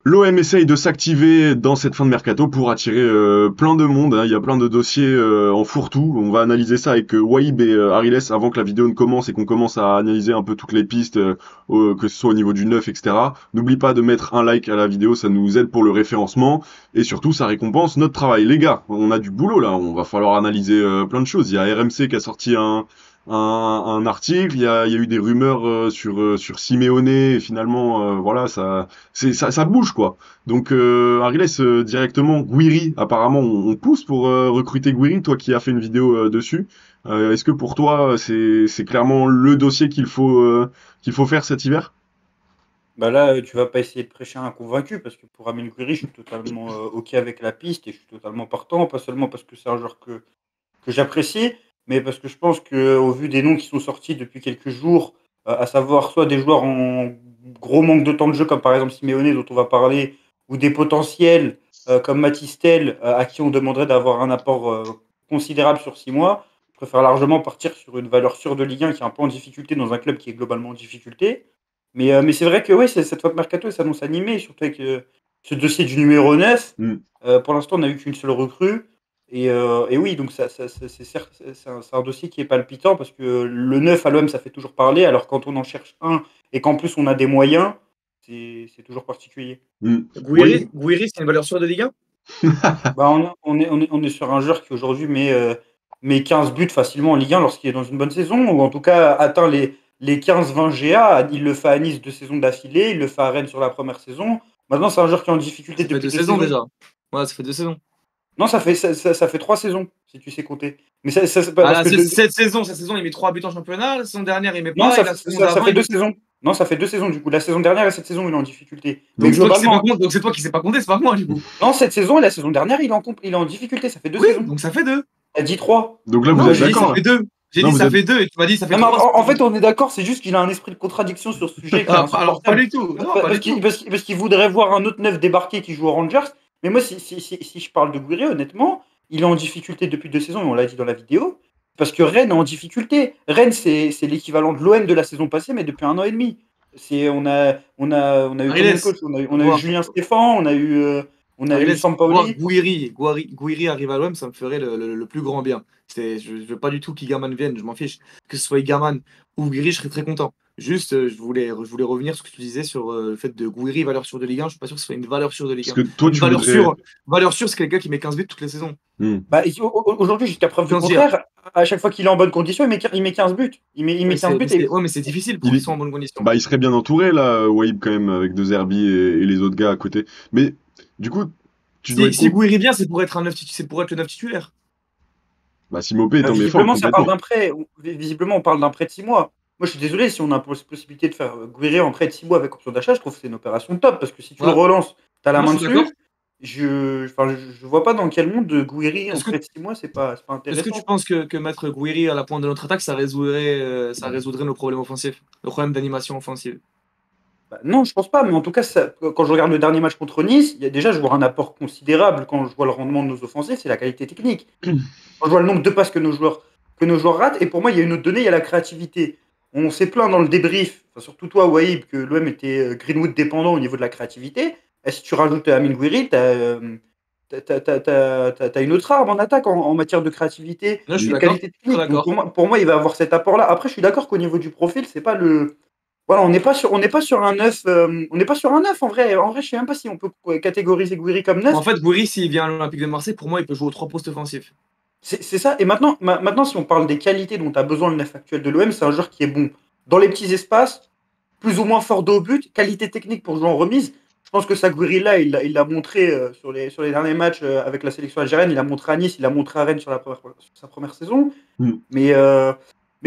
L'OM essaye de s'activer dans cette fin de mercato pour attirer plein de monde, hein. Il y a plein de dossiers en fourre-tout. On va analyser ça avec Waïb et Ariles avant que la vidéo ne commence et qu'on commence à analyser un peu toutes les pistes, que ce soit au niveau du neuf, etc. N'oublie pas de mettre un like à la vidéo, ça nous aide pour le référencement et surtout ça récompense notre travail. Les gars, on a du boulot là, on va falloir analyser plein de choses. Il y a RMC qui a sorti un article, il y a eu des rumeurs sur Simeone et finalement voilà ça bouge quoi. Donc Ariles directement Guiri, apparemment on pousse pour recruter Guiri, toi qui as fait une vidéo dessus. Est-ce que pour toi c'est clairement le dossier qu'il faut faire cet hiver? Bah là, tu vas pas essayer de prêcher un convaincu parce que pour Amine Gouiri, je suis totalement OK avec la piste et je suis totalement partant, pas seulement parce que c'est un joueur que j'apprécie, mais parce que je pense qu'au vu des noms qui sont sortis depuis quelques jours, à savoir soit des joueurs en gros manque de temps de jeu, comme par exemple Simeone dont on va parler, ou des potentiels comme Mathys Tel, à qui on demanderait d'avoir un apport considérable sur 6 mois, je préfère largement partir sur une valeur sûre de Ligue 1 qui est un peu en difficulté dans un club qui est globalement en difficulté. Mais c'est vrai que oui, cette fois mercato elle s'annonce animée, surtout avec ce dossier du numéro 9. Hmm. Pour l'instant, on n'a eu qu'une seule recrue. Et oui, donc c'est certes, c'est un dossier qui est palpitant parce que le 9 à l'OM, ça fait toujours parler. Alors quand on en cherche un et qu'en plus on a des moyens, c'est toujours particulier. Hmm. Gouiri, Oui. Gouiri, c'est une valeur sûre de Ligue 1? Bah, on est sur un joueur qui aujourd'hui met 15 buts facilement en Ligue 1 lorsqu'il est dans une bonne saison, ou en tout cas atteint les 15-20 GA. Il le fait à Nice 2 saisons d'affilée, il le fait à Rennes sur la première saison. Maintenant, c'est un joueur qui est en difficulté Ça fait depuis 2 deux saisons saisons. déjà. Ouais, ça fait 2 saisons. Non, ça fait 3 saisons, si tu sais compter. Mais c'est pas Ah parce là, que cette saison, il met 3 buts en championnat. La saison dernière, il met non, pas. Et la saison d'avant, fait il deux met. saisons. Non, ça fait 2 saisons du coup. La saison dernière et cette saison, il est en difficulté. Mais Donc c'est toi qui sais pas globalement, compter. Donc c'est toi qui sais pas compter, c'est pas moi du coup. non, cette saison et la saison dernière, il est en difficulté. Ça fait deux Oui, saison. donc ça fait 2. T'as dit 3. Donc là vous Non, êtes j'ai dit ça d'accord là? fait 2. J'ai Non dit vous ça êtes fait 2 et tu m'as dit ça fait Non, mais 3. en fait, on est d'accord, c'est juste qu'il a un esprit de contradiction sur ce sujet qui est Ah, alors pas insupportable. du tout. Non, pas du tout. Parce qu'il voudrait voir un autre neuf débarquer qui joue aux Rangers. Mais moi, si je parle de Guiri, honnêtement, il est en difficulté depuis 2 saisons, et on l'a dit dans la vidéo. Parce que Rennes est en difficulté. Rennes, c'est l'équivalent de l'OM de la saison passée, mais depuis 1 an et demi. On a eu combien de Ariles, coachs? On a eu voir, Julien Stéphan, on a eu Ariles, voir Sampaoli. Gouiri arrive à l'OM, ça me ferait le plus grand bien. Je veux pas du tout qu'Igaman vienne, je m'en fiche. Que ce soit Igaman ou Gouiri, je serais très content. Juste, je voulais revenir sur ce que tu disais sur le fait de Gouiri, valeur sûre de Ligue 1. Je suis pas sûr que ce soit une valeur sûre de Ligue parce 1. que toi Une tu voudrais. valeur sûre, c'est quelqu'un qui met 15 buts toutes les saisons. Hmm. Bah, aujourd'hui, jusqu'à preuve du 15 GA. contraire, à chaque fois qu'il est en bonne condition, il met 15 buts. Il met 15 buts et Ouais, mais c'est difficile pour Il, qu'ils est- soient en bonne condition. Bah, il serait bien entouré là, Waïb quand même, avec De Zerbi et les autres gars à côté. Mais du coup, tu dois Si, être si con. Gouiri vient, c'est pour être c'est pour être le neuf titulaire. Bah, si Mopé est en méforme Visiblement, ça parle complètement. d'un prêt. Visiblement, on parle d'un prêt de 6 mois. Moi, je suis désolé, si on a la possibilité de faire Guéret en prêt de 6 mois avec option d'achat, je trouve que c'est une opération top. Parce que si tu le Ouais, relances, tu as la moi je main suis d'accord. dessus. Je vois pas dans quel monde de Guéry en Est-ce que prêt de 6 mois, c'est pas Est-ce que tu intéressant. penses que mettre Gouiri à la pointe de notre attaque, ça résoudrait nos problèmes offensifs, nos problèmes d'animation offensive? Bah, non, je pense pas, mais en tout cas, quand je regarde le dernier match contre Nice, déjà, je vois un apport considérable quand je vois le rendement de nos offensifs, c'est la qualité technique. Quand je vois le nombre de passes que nos joueurs ratent, et pour moi, il y a une autre donnée, il y a la créativité. On s'est plaint dans le débrief, enfin, surtout toi, Waïb, que l'OM était Greenwood dépendant au niveau de la créativité. Et si tu rajoutes Amine Gouiri, t'as une autre arme en attaque en matière de créativité Là, je et suis de d'accord. qualité Très technique. Donc d'accord. pour moi, il va avoir cet apport-là. Après, je suis d'accord qu'au niveau du profil, c'est pas le. Voilà, on n'est pas sur un neuf. On n'est pas sur un neuf en vrai. En vrai, je sais même pas si on peut catégoriser Gouiri comme En neuf. fait, Gouiri, s'il vient à l'Olympique de Marseille, pour moi, il peut jouer aux 3 postes offensifs. C'est ça. Et maintenant, si on parle des qualités dont a besoin le neuf actuel de l'OM, c'est un joueur qui est bon dans les petits espaces, plus ou moins fort de haut but, qualité technique pour jouer en remise. Je pense que Sagouiri là, il l'a montré sur les derniers matchs avec la sélection algérienne. Il l'a montré à Nice, il l'a montré à Rennes sur sa première saison. Hmm. Mais,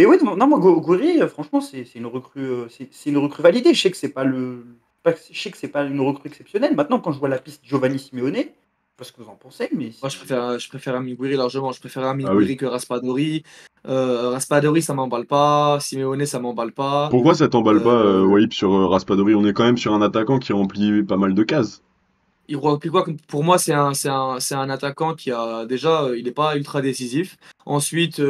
oui, non, moi, Gouiri, franchement, c'est une recrue, c'est une recrue validée. Je sais que c'est pas je sais que c'est pas une recrue exceptionnelle. Maintenant, quand je vois la piste Giovanni Simeone, je sais pas ce que vous en pensez, mais Moi, je préfère Amine Gouiri largement. Je préfère Amine Ah oui. Gouiri que Raspadori. Raspadori, ça m'emballe pas. Simeone, ça m'emballe pas. Pourquoi ça t'emballe pas, Euh, Waïb, sur Raspadori? On est quand même sur un attaquant qui remplit pas mal de cases. Il remplit quoi pour moi, c'est un attaquant qui a déjà, il n'est pas ultra décisif. Ensuite,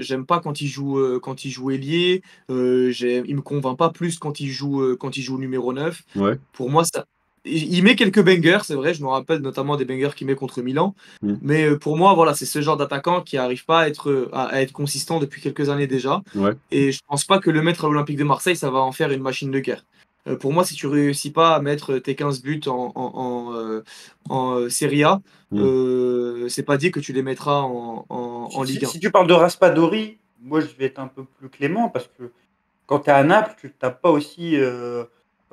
j'aime pas quand il joue ailier. Il me convainc pas plus quand il joue numéro 9. Ouais. Pour moi, ça. il met quelques bangers, c'est vrai, je me rappelle notamment des bangers qu'il met contre Milan. Mm. Mais pour moi, voilà, c'est ce genre d'attaquant qui n'arrive pas à être consistant depuis quelques années déjà. Ouais. Et je pense pas que le mettre à l'Olympique de Marseille, ça va en faire une machine de guerre. Pour moi, si tu réussis pas à mettre tes 15 buts en Serie A, c'est pas dit que tu les mettras en Ligue 1. Si tu parles de Raspadori, moi je vais être un peu plus clément parce que quand tu es à Naples, tu tapes pas aussi.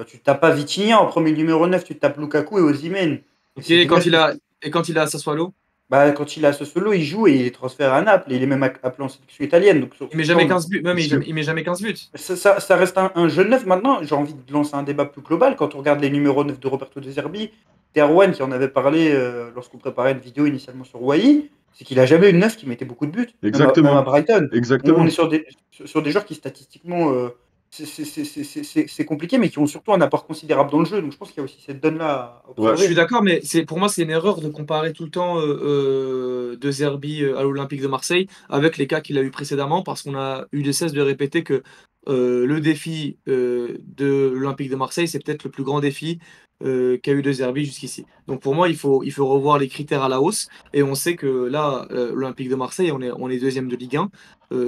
Tu tapes pas Vitinha en premier numéro 9, tu tapes Lukaku et Osimhen. Ok, et quand il est à Sassuolo, quand il a ce solo, il joue et il est transféré à Naples. Et il est même appelé en sélection italienne. Donc, il met jamais 15 buts. Même, il met jamais 15 buts. Ça reste un jeune neuf. Maintenant, j'ai envie de lancer un débat plus global. Quand on regarde les numéros 9 de Roberto De Zerbi, Terwan qui en avait parlé lorsqu'on préparait une vidéo initialement sur Wai, c'est qu'il a jamais eu une neuf qui mettait beaucoup de buts. Exactement. Même à Brighton. Exactement. On est sur des joueurs qui statistiquement c'est compliqué, mais qui ont surtout un apport considérable dans le jeu. Donc je pense qu'il y a aussi cette donne-là à observer. Je suis d'accord, mais pour moi, c'est une erreur de comparer tout le temps De Zerbi à l'Olympique de Marseille avec les cas qu'il a eu précédemment, parce qu'on a eu de cesse de répéter que le défi de l'Olympique de Marseille, c'est peut-être le plus grand défi qu'a eu De Zerbi jusqu'ici. Donc pour moi, il faut revoir les critères à la hausse. Et on sait que là, l'Olympique de Marseille, on est deuxième de Ligue 1.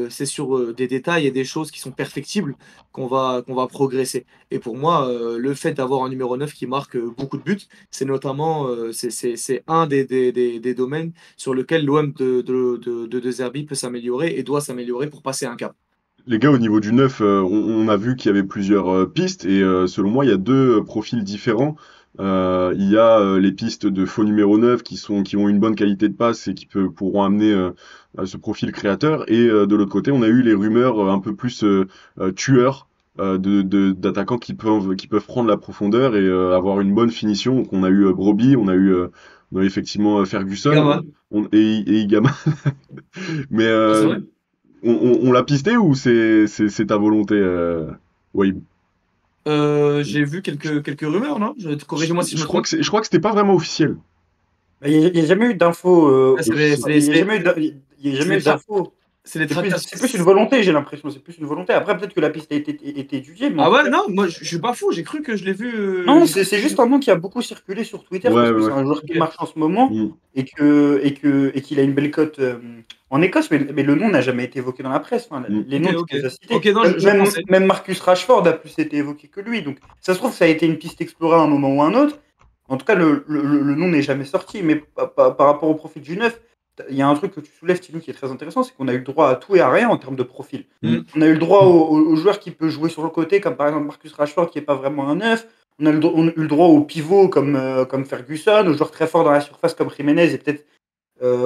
C'est sur des détails et des choses qui sont perfectibles qu'on va progresser. Et pour moi, le fait d'avoir un numéro 9 qui marque beaucoup de buts, c'est notamment c'est un des domaines sur lequel l'OM de Zerbi peut s'améliorer et doit s'améliorer pour passer un cap. Les gars, au niveau du 9, on a vu qu'il y avait plusieurs pistes et selon moi, il y a deux profils différents. Il y a les pistes de faux numéro 9 qui ont une bonne qualité de passe et pourront amener à ce profil créateur. Et de l'autre côté, on a eu les rumeurs un peu plus tueurs d'attaquants qui peuvent prendre la profondeur et avoir une bonne finition. Donc on a eu Brobbey, on a eu effectivement Ferguson et Igama. Mais C'est vrai. on l'a pisté ou c'est ta volonté, Wahib? J'ai vu quelques rumeurs, non? Corrigez-moi si je me trompe. Je crois que c'était pas vraiment officiel. Il n'y a jamais eu d'infos. Ah, Il n'y a jamais eu d'infos. C'est les C'est tractations. plus une volonté, j'ai l'impression. C'est plus une volonté. Après, peut-être que la piste a été étudiée. Mais Ah ouais, non, moi je suis pas fou, j'ai cru que je l'ai vu. non, c'est juste un nom qui a beaucoup circulé sur Twitter Ouais, parce que ouais. c'est un joueur qui marche en ce moment Mm. et qu'il a une belle cote en Écosse, mais le nom n'a jamais été évoqué dans la presse. Enfin, les noms Ok. que tu les as cités. Ok, non, je pensais. Même Marcus Rashford a plus été évoqué que lui. Donc ça se trouve, ça a été une piste explorée à un moment ou à un autre. En tout cas, le nom n'est jamais sorti. Mais par rapport au profil du 9, il y a un truc que tu soulèves, Timo, qui est très intéressant, c'est qu'on a eu le droit à tout et à rien en termes de profil. Mm. On a eu le droit aux joueurs qui peuvent jouer sur le côté, comme par exemple Marcus Rashford, qui n'est pas vraiment un 9. On a eu le droit aux pivots comme Ferguson, aux joueurs très forts dans la surface comme Jiménez, et peut-être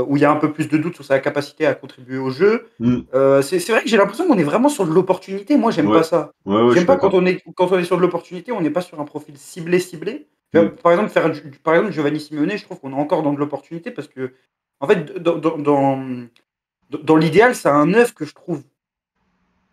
où il y a un peu plus de doute sur sa capacité à contribuer au jeu. Mm. C'est vrai que j'ai l'impression qu'on est vraiment sur de l'opportunité. Moi, j'aime Ouais. pas ça. Ouais, J'aime pas quand on est sur de l'opportunité, on n'est pas sur un profil ciblé. Mm. Par exemple, Giovanni Simeone, je trouve qu'on est encore dans de l'opportunité parce que, en fait, dans l'idéal, c'est un 9 que je trouve.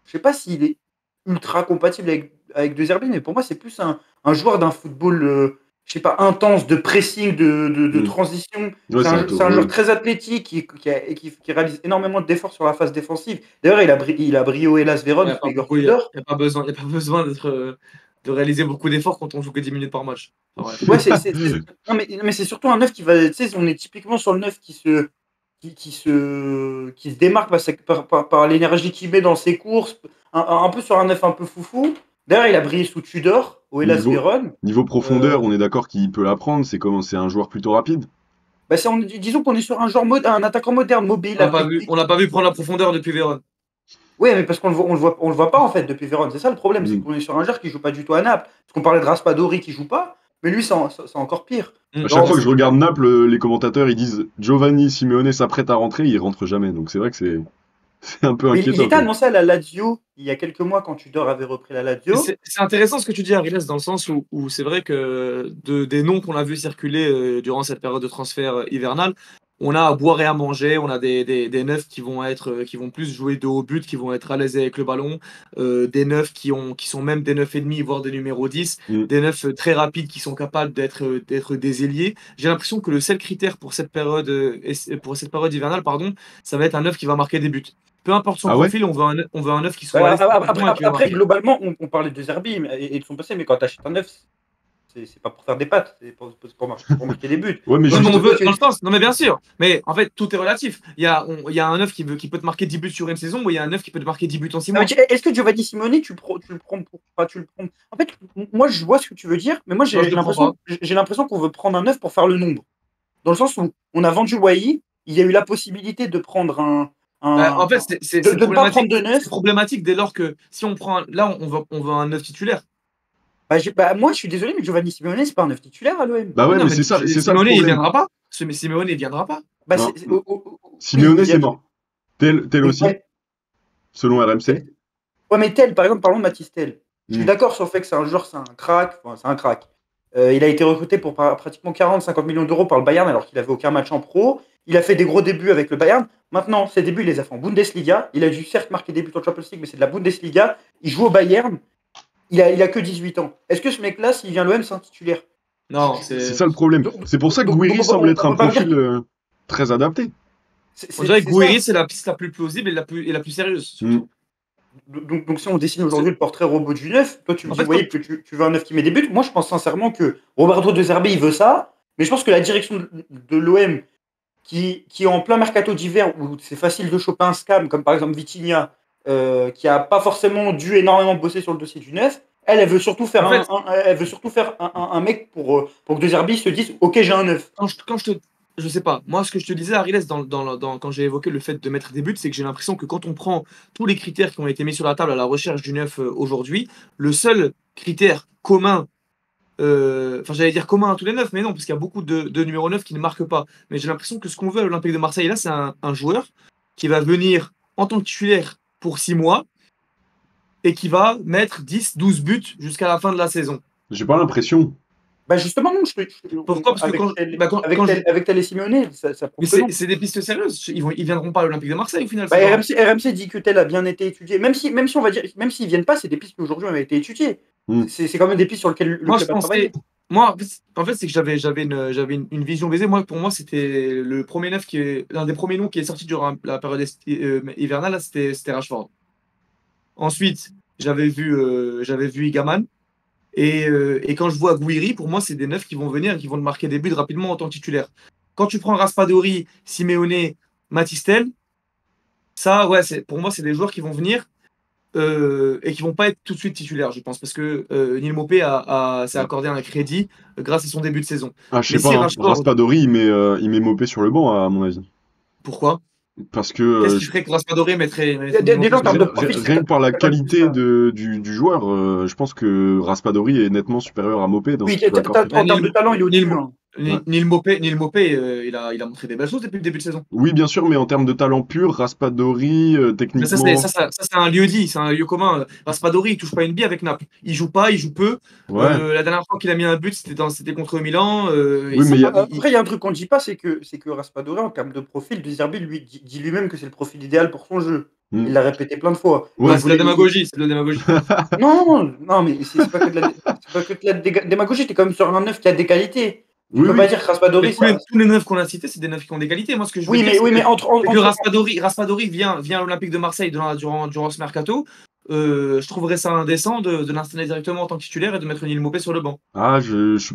Je sais pas s'il est ultra compatible avec De Zerbi, mais pour moi, c'est plus un joueur d'un football, je sais pas, intense, de pressing, de transition. Ouais, C'est un joueur très athlétique qui réalise énormément d'efforts sur la phase défensive. D'ailleurs, il a brillé au Hellas Vérone sous Igor Tudor. Il n'y a pas besoin de réaliser beaucoup d'efforts quand on joue que 10 minutes par match. Ouais, non, mais c'est surtout un 9 qui va. Tu sais, on est typiquement sur le 9 qui se démarque par l'énergie qu'il met dans ses courses, un peu sur un 9 un peu foufou. D'ailleurs, il a brillé sous Tudor au Hellas Vérone. Niveau profondeur, on est d'accord qu'il peut l'apprendre. C'est un joueur plutôt rapide. Bah, disons qu'on est sur un attaquant moderne, mobile. On l'a pas vu prendre la profondeur depuis Vérone. Oui, mais parce qu'on le voit pas en fait depuis Vérone. C'est ça le problème, c'est qu'on est sur un joueur qui joue pas du tout à Naples. Parce qu'on parlait de Raspadori qui joue pas, mais lui c'est encore pire. À chaque fois que je regarde Naples, les commentateurs ils disent Giovanni Simeone s'apprête à rentrer, il rentre jamais. Donc c'est vrai que c'est un peu inquiétant. Il était annoncé à la Lazio il y a quelques mois quand Tudor avait repris la Lazio. C'est intéressant ce que tu dis, Ariles, dans le sens où c'est vrai que des noms qu'on a vu circuler durant cette période de transfert hivernale, on a à boire et à manger, on a des neufs qui vont plus jouer de haut but, qui vont être à l'aise avec le ballon, des neufs qui sont même des 9,5 voire des numéros 10, des neufs très rapides qui sont capables d'être des ailiers. J'ai l'impression que le seul critère pour cette période hivernale, ça va être un neuf qui va marquer des buts. Peu importe son profil, on veut un neuf qui soit. Après, globalement, on parlait de Zerbi et de son passé, mais quand tu achètes un neuf, C'est pas pour faire des pattes, c'est pour marquer des buts. Ouais, mais Non, mais juste, on veut dans le sens. Non, mais bien sûr. Mais en fait, tout est relatif. Il y a un neuf qui peut te marquer 10 buts sur une saison, ou il y a un neuf qui peut te marquer 10 buts en 6 Ah, mois. mais est-ce que Giovanni Simone, tu le prends pour. Enfin, tu le prends. En fait, moi, je vois ce que tu veux dire, mais moi, Moi, je le prends pas. j'ai l'impression qu'on veut prendre un neuf pour faire le nombre. Dans le sens où on a vendu Wai, il y a eu la possibilité de prendre En fait, de ne pas prendre problématique. de neuf. C'est problématique dès lors que si on prend. Là, on veut un neuf titulaire. Moi, je suis désolé, mais Giovanni Simone, c'est pas un neuf titulaire à l'OM. bah ouais, Non, mais mais c'est ça le Simeone, il problème. viendra pas. Mais Simeone, il viendra pas. Bah, Non. oui, Simeone, il y a- c'est mort. Tel aussi, Ouais, selon RMC. ouais, mais Tel, par exemple, parlons de Mathys Tel. Je suis Mm. d'accord sur le fait que c'est un joueur, c'est un crack. Enfin, c'est un crack. Il a été recruté pour pratiquement 40-50 millions d'euros par le Bayern alors qu'il avait aucun match en pro. Il a fait des gros débuts avec le Bayern. Maintenant, ses débuts, il les a fait en Bundesliga. Il a dû certes marquer des buts en Champions League, mais c'est de la Bundesliga. Il joue au Bayern. Il a que 18 ans. Est-ce que ce mec-là, s'il vient à l'OM, c'est un titulaire? Non, C'est ça le problème. C'est pour ça que Gouiri semble être un profil très adapté. On dirait que Gouiri, c'est la piste la plus plausible et la plus sérieuse, surtout. Donc, si on dessine aujourd'hui le portrait robot du neuf, toi tu me En dis, fait, voyez, que tu veux un neuf qui met des buts. Moi, je pense sincèrement que Roberto De Zerbi, il veut ça. Mais je pense que la direction de l'OM, qui est en plein mercato d'hiver, où c'est facile de choper un scam, comme par exemple Vitinha, qui a pas forcément dû énormément bosser sur le dossier du neuf, elle veut surtout faire En fait, elle veut surtout faire un mec pour que De Zerbi se dise, ok, j'ai un neuf. je sais pas. Moi, ce que je te disais, Ariles, quand j'ai évoqué le fait de mettre des buts, c'est que j'ai l'impression que quand on prend tous les critères qui ont été mis sur la table à la recherche du neuf aujourd'hui, le seul critère commun, enfin, j'allais dire commun à tous les neufs, mais non, parce qu'il y a beaucoup de numéros 9 qui ne marquent pas. Mais j'ai l'impression que ce qu'on veut à l'Olympique de Marseille, là, c'est un joueur qui va venir en tant que titulaire pour 6 mois et qui va mettre 10-12 buts jusqu'à la fin de la saison. J'ai pas l'impression. Bah justement, non, Pourquoi? Parce que avec Tel et Simeone, ça prouve que non. mais c'est des pistes sérieuses. Ils viendront pas à l'Olympique de Marseille au final. Bah, RMC dit que Tel a bien été étudié. Même si on va dire, même s'ils viennent pas, c'est des pistes qui aujourd'hui ont été étudiées. Mm. C'est quand même des pistes sur lesquelles le Moi, club a travaillé. Moi, en fait, c'est que j'avais une vision biaisée. Moi, pour moi, c'était le premier neuf l'un des premiers noms qui est sorti durant la période hivernale. Là, c'était Rashford. Ensuite, j'avais vu Igaman. Et quand je vois Gouiri, pour moi, c'est des neufs qui vont venir et qui vont te marquer des buts rapidement en tant que titulaire. Quand tu prends Raspadori, Simeone, Mathys Tel, ça, ouais, pour moi, c'est des joueurs qui vont venir et qui vont pas être tout de suite titulaires, je pense, parce que Neil Maupay s'est accordé un crédit grâce à son début de saison. Ah, je sais Mais pas, si hein. Rashford, Raspadori, il met Mopé sur le banc, à mon avis. pourquoi? Parce que Qu'est-ce qui ferait que Raspadori mettrait Des Neil gens en Maupay termes de sur le banc? profil, rien que par la c'est qualité ça. du joueur, je pense que Raspadori est nettement supérieur à Mopé dans Oui, ce qu'il va apporter. en termes de talent, il est au-dessus. Hein. Neil Maupay, il a montré des belles choses depuis le début de saison. Oui, bien sûr, mais en termes de talent pur, Raspadori, Mais ça, techniquement. c'est un lieu dit, c'est un lieu commun. Raspadori, il touche pas une bille avec Naples. Il joue pas, il joue peu. Ouais. La dernière fois qu'il a mis un but, c'était contre Milan. Oui, mais Après, il y a un truc qu'on ne dit pas, c'est que Raspadori, en termes de profil, De Zerbi lui dit lui-même que c'est le profil idéal pour son jeu. Mm. Il l'a répété plein de fois. Ouais, c'est de la démagogie, c'est de la démagogie. Non, mais c'est pas que de la démagogie. T'es quand même sur un neuf qui a des qualités. Tu Oui, peux oui. pas dire que Raspadori, Mais tous les neufs qu'on a cités, c'est des neufs qui ont des qualités. Moi, ce que je veux dire, oui, mais c'est que Raspadori vient à l'Olympique de Marseille durant ce mercato. Je trouverais ça indécent de l'installer directement en tant que titulaire et de mettre Neil Maupay sur le banc. Ah,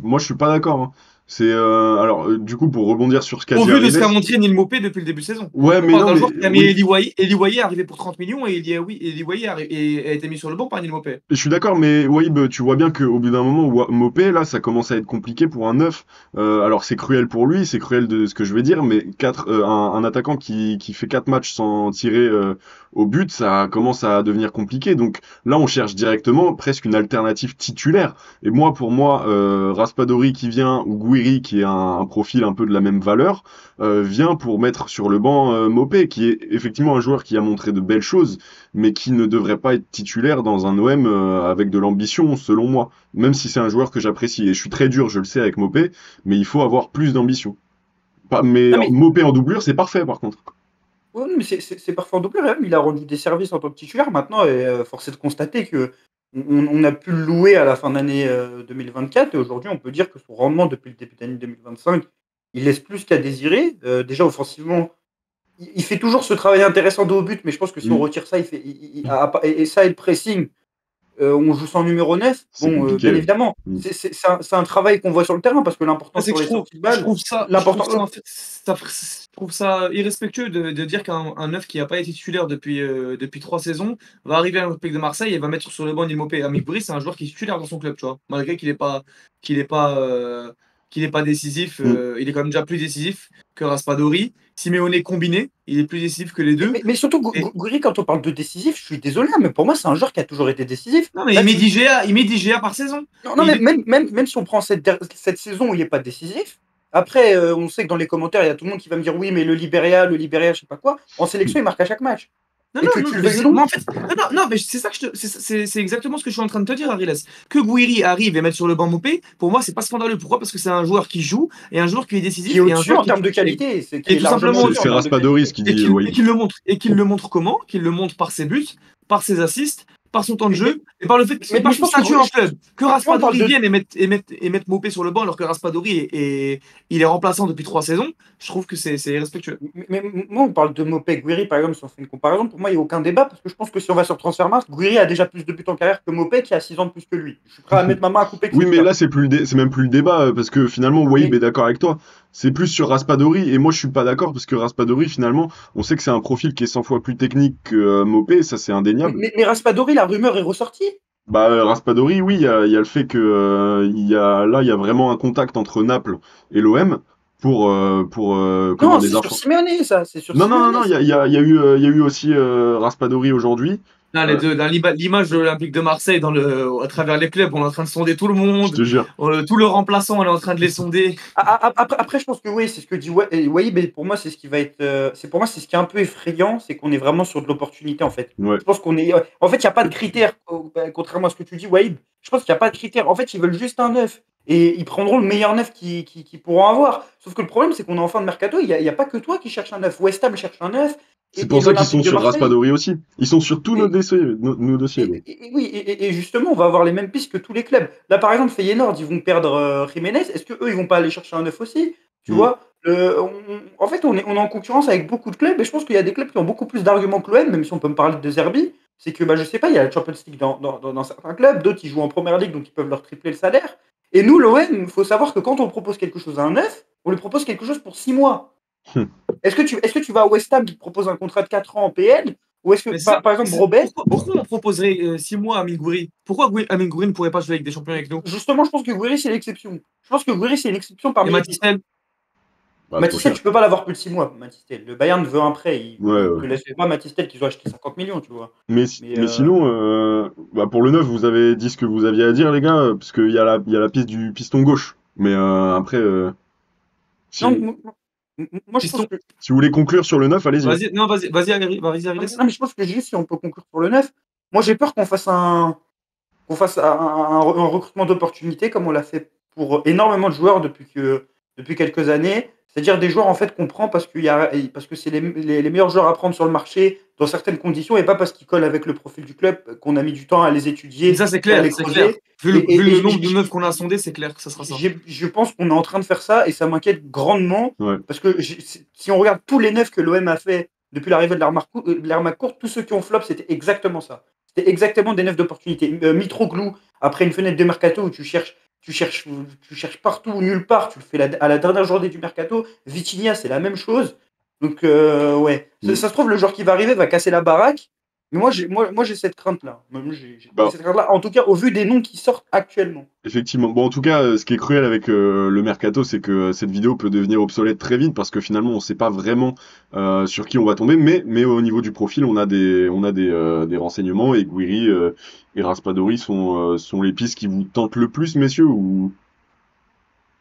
moi, je suis pas d'accord, hein. C'est alors, du coup, pour rebondir sur ce qu'a Au dit vu de ce qu'a Ariles. montré Neil Maupay depuis le début de saison. Ouais, On mais parle non, d'un mais joueur qui a mis oui. Eli Waye arrivé pour 30 millions et Eli Waye a été mis sur le banc par Neil Maupay. Je suis d'accord, mais Waïb, tu vois bien qu'au bout d'un moment, Mopé, là, ça commence à être compliqué pour un neuf. Alors c'est cruel pour lui, c'est cruel de ce que je vais dire, mais un attaquant qui fait 4 matchs sans tirer au but, ça commence à devenir compliqué. Donc là, on cherche directement presque une alternative titulaire. Et moi, pour moi, Raspadori qui vient, ou Gouiri qui est un profil un peu de la même valeur, vient pour mettre sur le banc Mopé, qui est effectivement un joueur qui a montré de belles choses, mais qui ne devrait pas être titulaire dans un OM avec de l'ambition, selon moi. Même si c'est un joueur que j'apprécie. Et je suis très dur, je le sais, avec Mopé, mais il faut avoir plus d'ambition. Mais Ah, mais Mopé en doublure, c'est parfait, par contre. oui, mais c'est parfois en doublure. Même, il a rendu des services en tant que titulaire. Maintenant, force est de constater que on a pu le louer à la fin d'année 2024. Et aujourd'hui, on peut dire que son rendement depuis le début d'année 2025, il laisse plus qu'à désirer. Déjà, offensivement, il fait toujours ce travail intéressant de haut but. Mais je pense que si on Mm. retire ça, et ça et le pressing, on joue sans numéro 9. C'est Bon, compliqué. bien évidemment, Mm. c'est un travail qu'on voit sur le terrain parce que l'important C'est sur que les sorties de balle, je trouve l'important. ça, en fait, je trouve ça irrespectueux de dire qu'un neuf qui n'a pas été titulaire depuis 3 saisons va arriver à l'Olympique de Marseille et va mettre sur le banc Neil Maupay. Amine Gouiri, c'est un joueur qui est titulaire dans son club, tu vois. Malgré qu'il est pas, qu'il est pas décisif, Mm. il est quand même déjà plus décisif que Raspadori. Simeone combiné, il est plus décisif que les deux. Mais surtout, Et, Gouiri, quand on parle de décisif, je suis désolé, mais pour moi, c'est un joueur qui a toujours été décisif. non, mais Là, il met 10 GA par saison. non, non, Il mais est- même si on prend cette saison où il n'est pas décisif, après, on sait que dans les commentaires, il y a tout le monde qui va me dire oui, mais le Liberia, je sais pas quoi, en sélection, il marque à chaque match. Non, Et non, que non, tu le mais veuilles ou non. moi, en fait, non, mais c'est ça que c'est exactement ce que je suis en train de te dire, Ariles. Que Gouiri arrive et mette sur le banc Mopé, pour moi, c'est pas scandaleux. Pourquoi? Parce que c'est un joueur qui joue et un joueur qui est Qui est décisif et un au-dessus joueur en termes de qualité, qui et est tout largement simplement au-dessus en C'est termes de Raspadori ce qualité. qu'il dit, Wahib. qu'il le montre comment? Qu'il le montre par ses buts, par ses assists, par son temps de Mais, jeu et par le fait mais et par je son pense que statut en club. Que on parle Raspadori de. vienne et mette Mopé sur le banc alors que Raspadori il est remplaçant depuis 3 saisons, je trouve que c'est irrespectueux. Mais moi, on parle de Mopé, Gouiri, par exemple, si on fait une comparaison, pour moi, il n'y a aucun débat, parce que je pense que si on va sur Transfermarkt, Gouiri a déjà plus de buts en carrière que Mopé, qui a 6 ans de plus que lui. Je suis prêt à mettre ma main à couper que Oui, c'est le mais cas. là, c'est même plus le débat, parce que finalement, Wahib Mais, est d'accord avec toi. C'est plus sur Raspadori, et moi, je suis pas d'accord, parce que Raspadori, finalement, on sait que c'est un profil qui est 100 fois plus technique que Mopé, ça c'est indéniable. mais Raspadori, la rumeur est ressortie. Bah, Raspadori, oui, il y a le fait que, il y a vraiment un contact entre Naples et l'OM comment, Non, des c'est sur infos. Simeone, ça. C'est sur Non, non, non, Simeone, non, ça. il y a eu aussi Raspadori aujourd'hui. Là, Euh, dans l'image de l'Olympique de Marseille à travers les clubs, on est en train de sonder tout le je monde. te jure. Tout le remplaçant, on est en train de les sonder. Après, je pense que oui, c'est ce que dit Wahib, mais pour moi, c'est ce qui va être. Pour moi, c'est ce qui est un peu effrayant, c'est qu'on est vraiment sur de l'opportunité, en fait. Ouais. Je pense qu'on est. En fait, il n'y a pas de critères, contrairement à ce que tu dis, Wahib. Je pense qu'il n'y a pas de critères. En fait, ils veulent juste un neuf. Et ils prendront le meilleur neuf qu'ils pourront avoir. Sauf que le problème, c'est qu'on est en fin de mercato, il n'y a pas que toi qui cherche un neuf. West Ham cherche un neuf. C'est Et pour ça qu'ils l'Olympique sont de sur Marseille. Raspadori aussi. Ils sont sur tous nos Et, dossiers, nos dossiers. Donc. oui, et justement, on va avoir les mêmes pistes que tous les clubs. Là, par exemple, Feyenoord, ils vont perdre Jiménez. Est-ce que eux, ils vont pas aller chercher un neuf aussi? Tu Mm. vois, en fait, on est en concurrence avec beaucoup de clubs, et je pense qu'il y a des clubs qui ont beaucoup plus d'arguments que l'OM, même si on peut me parler de Zerbi. C'est que, bah, je sais pas, il y a la Champions League dans certains clubs, d'autres ils jouent en première ligue, donc ils peuvent leur tripler le salaire. Et nous, l'OM, il faut savoir que quand on propose quelque chose à un neuf, on lui propose quelque chose pour 6 mois. Est-ce que tu vas à West Ham qui te propose un contrat de 4 ans en PL? Ou est-ce que, Mais ça, par exemple, Robert, pourquoi on proposerait 6 mois à Amine Gouiri? Pourquoi Amine Gouiri ne pourrait pas jouer avec des champions avec nous? justement, je pense que Gouiri, c'est l'exception. Je pense que Gouiri, c'est l'exception Et parmi les pistes. Mathystel? Bah, trop Matistel, cher. tu peux pas l'avoir plus de 6 mois, Matistel. Le Bayern veut un prêt. Ouais, Il ouais. te laisse pas Matistel qu'ils ont acheté 50 millions, tu vois. Mais Mais sinon, bah pour le neuf, vous avez dit ce que vous aviez à dire, les gars, parce qu'il y a la piste du piston gauche. Mais après, non, si, moi je pense Piston. que. si vous voulez conclure sur le neuf, allez-y. Vas-y, non, vas-y, Ariles. Non, mais je pense que juste si on peut conclure sur le 9, moi j'ai peur qu'on fasse un recrutement d'opportunité comme on l'a fait pour énormément de joueurs depuis quelques années. C'est-à-dire des joueurs en fait qu'on prend parce que c'est les meilleurs joueurs à prendre sur le marché dans certaines conditions et pas parce qu'ils collent avec le profil du club qu'on a mis du temps à les Mais étudier ça, c'est et à clair, les c'est clair. creuser. Vu le nombre de neufs qu'on a sondés, c'est clair que ça sera ça. Je pense qu'on est en train de faire ça et ça m'inquiète grandement Ouais. parce que si on regarde tous les neufs que l'OM a fait depuis l'arrivée de l'ère McCourt, tous ceux qui ont flop, c'était exactement ça. C'était exactement des neufs d'opportunité. Mitroglou, après une fenêtre de mercato où tu cherches partout ou nulle part, tu le fais à la dernière journée du mercato. Vitinha, c'est la même chose. Donc, ouais. Mm. Ça se trouve, le joueur qui va arriver va casser la baraque. Mais moi, j'ai cette crainte-là. Bah, Cette crainte-là, en tout cas, au vu des noms qui sortent actuellement. effectivement. Bon, en tout cas, ce qui est cruel avec le mercato, c'est que cette vidéo peut devenir obsolète très vite parce que finalement, on sait pas vraiment sur qui on va tomber. Mais au niveau du profil, on a des renseignements et Gouiri et Raspadori sont les pistes qui vous tentent le plus, messieurs, ou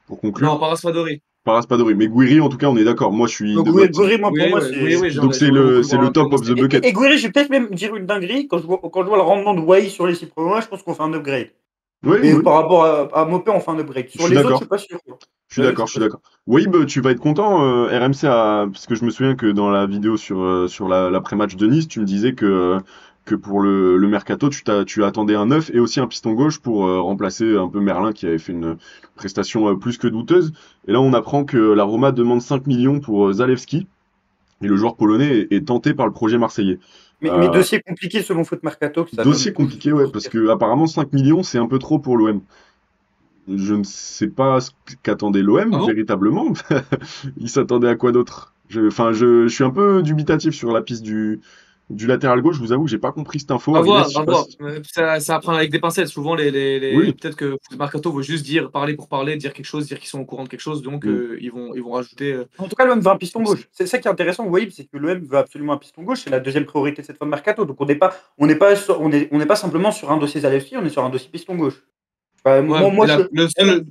pour conclure? Non, pas Raspadori. Pas Raspadori, mais Gouiri, en tout cas, on est d'accord. Moi, je suis de votre team. Gouiri, moi, pour Oui, moi, oui, c'est. oui, Donc j'aimerais beaucoup c'est voir le top of the bucket. Et Gouiri, je vais peut-être même dire une dinguerie. Quand je vois le rendement de Wai sur les 6 premiers mois, je pense qu'on fait un upgrade. Oui, Et oui, par rapport à Mopé, on fait un upgrade. je Sur suis les autres, je d'accord. suis pas sûr. Je suis d'accord, je suis d'accord. Wahib, tu vas être content, RMC parce que je me souviens que dans la vidéo sur l'après-match de Nice, tu me disais que pour le mercato, tu attendais un neuf et aussi un piston gauche pour remplacer un peu Merlin qui avait fait une prestation plus que douteuse. Et là, on apprend que la Roma demande 5 millions pour Zalewski et le joueur polonais est tenté par le projet marseillais. Mais dossier compliqué selon Foot Mercato. Que ça Dossier donne compliqué, ouais, parce que apparemment 5 millions, c'est un peu trop pour l'OM. Je ne sais pas ce qu'attendait l'OM Ah bon? véritablement. Il s'attendait à quoi d'autre? Je suis un peu dubitatif sur la piste du latéral gauche. Je vous avoue que j'ai pas compris cette info. À Ariel, voir, je sais à pas voir. si- Ça à prendre avec des pincettes. Souvent, Oui. peut-être que Mercato veut juste parler pour parler, dire quelque chose, dire qu'ils sont au courant de quelque chose, donc Mm. ils vont rajouter. En tout cas, l'OM veut un piston gauche. C'est ça qui est intéressant, vous voyez, c'est que l'OM veut absolument un piston gauche. C'est la deuxième priorité de cette fin de mercato. Donc on n'est pas simplement sur un dossier Zalewski, on est sur un dossier piston gauche. Ouais, Moi, mais je.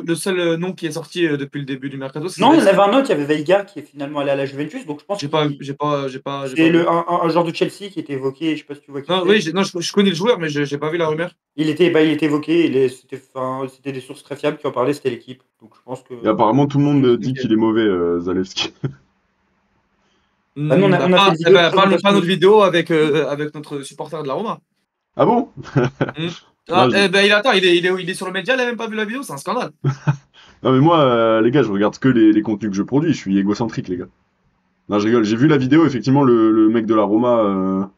le seul nom qui est sorti depuis le début du mercato, c'est Non, il y en Zalewski. avait un autre, il y avait Veiga qui est finalement allé à la Juventus. Donc je pense J'ai que pas c'est vu. un joueur de Chelsea qui était évoqué. Je sais pas si tu vois qui Non, c'est. oui, je connais le joueur, mais j'ai pas vu la rumeur. Il était évoqué. C'était des sources très fiables qui en parlaient. C'était l'équipe. Donc je pense que. Et apparemment, tout le monde dit Ok. qu'il est mauvais, Zalewski. Bah, nous, Bah, on a fait une vidéo de pas présentation. notre vidéo avec notre supporter de la Roma. Ah bon? Hmm. Non, Attends, il est sur le média, il a même pas vu la vidéo, c'est un scandale. non, mais moi, les gars, je regarde que les contenus que je produis. Je suis égocentrique, les gars. Non, je rigole. J'ai vu la vidéo. Effectivement, le mec de la Roma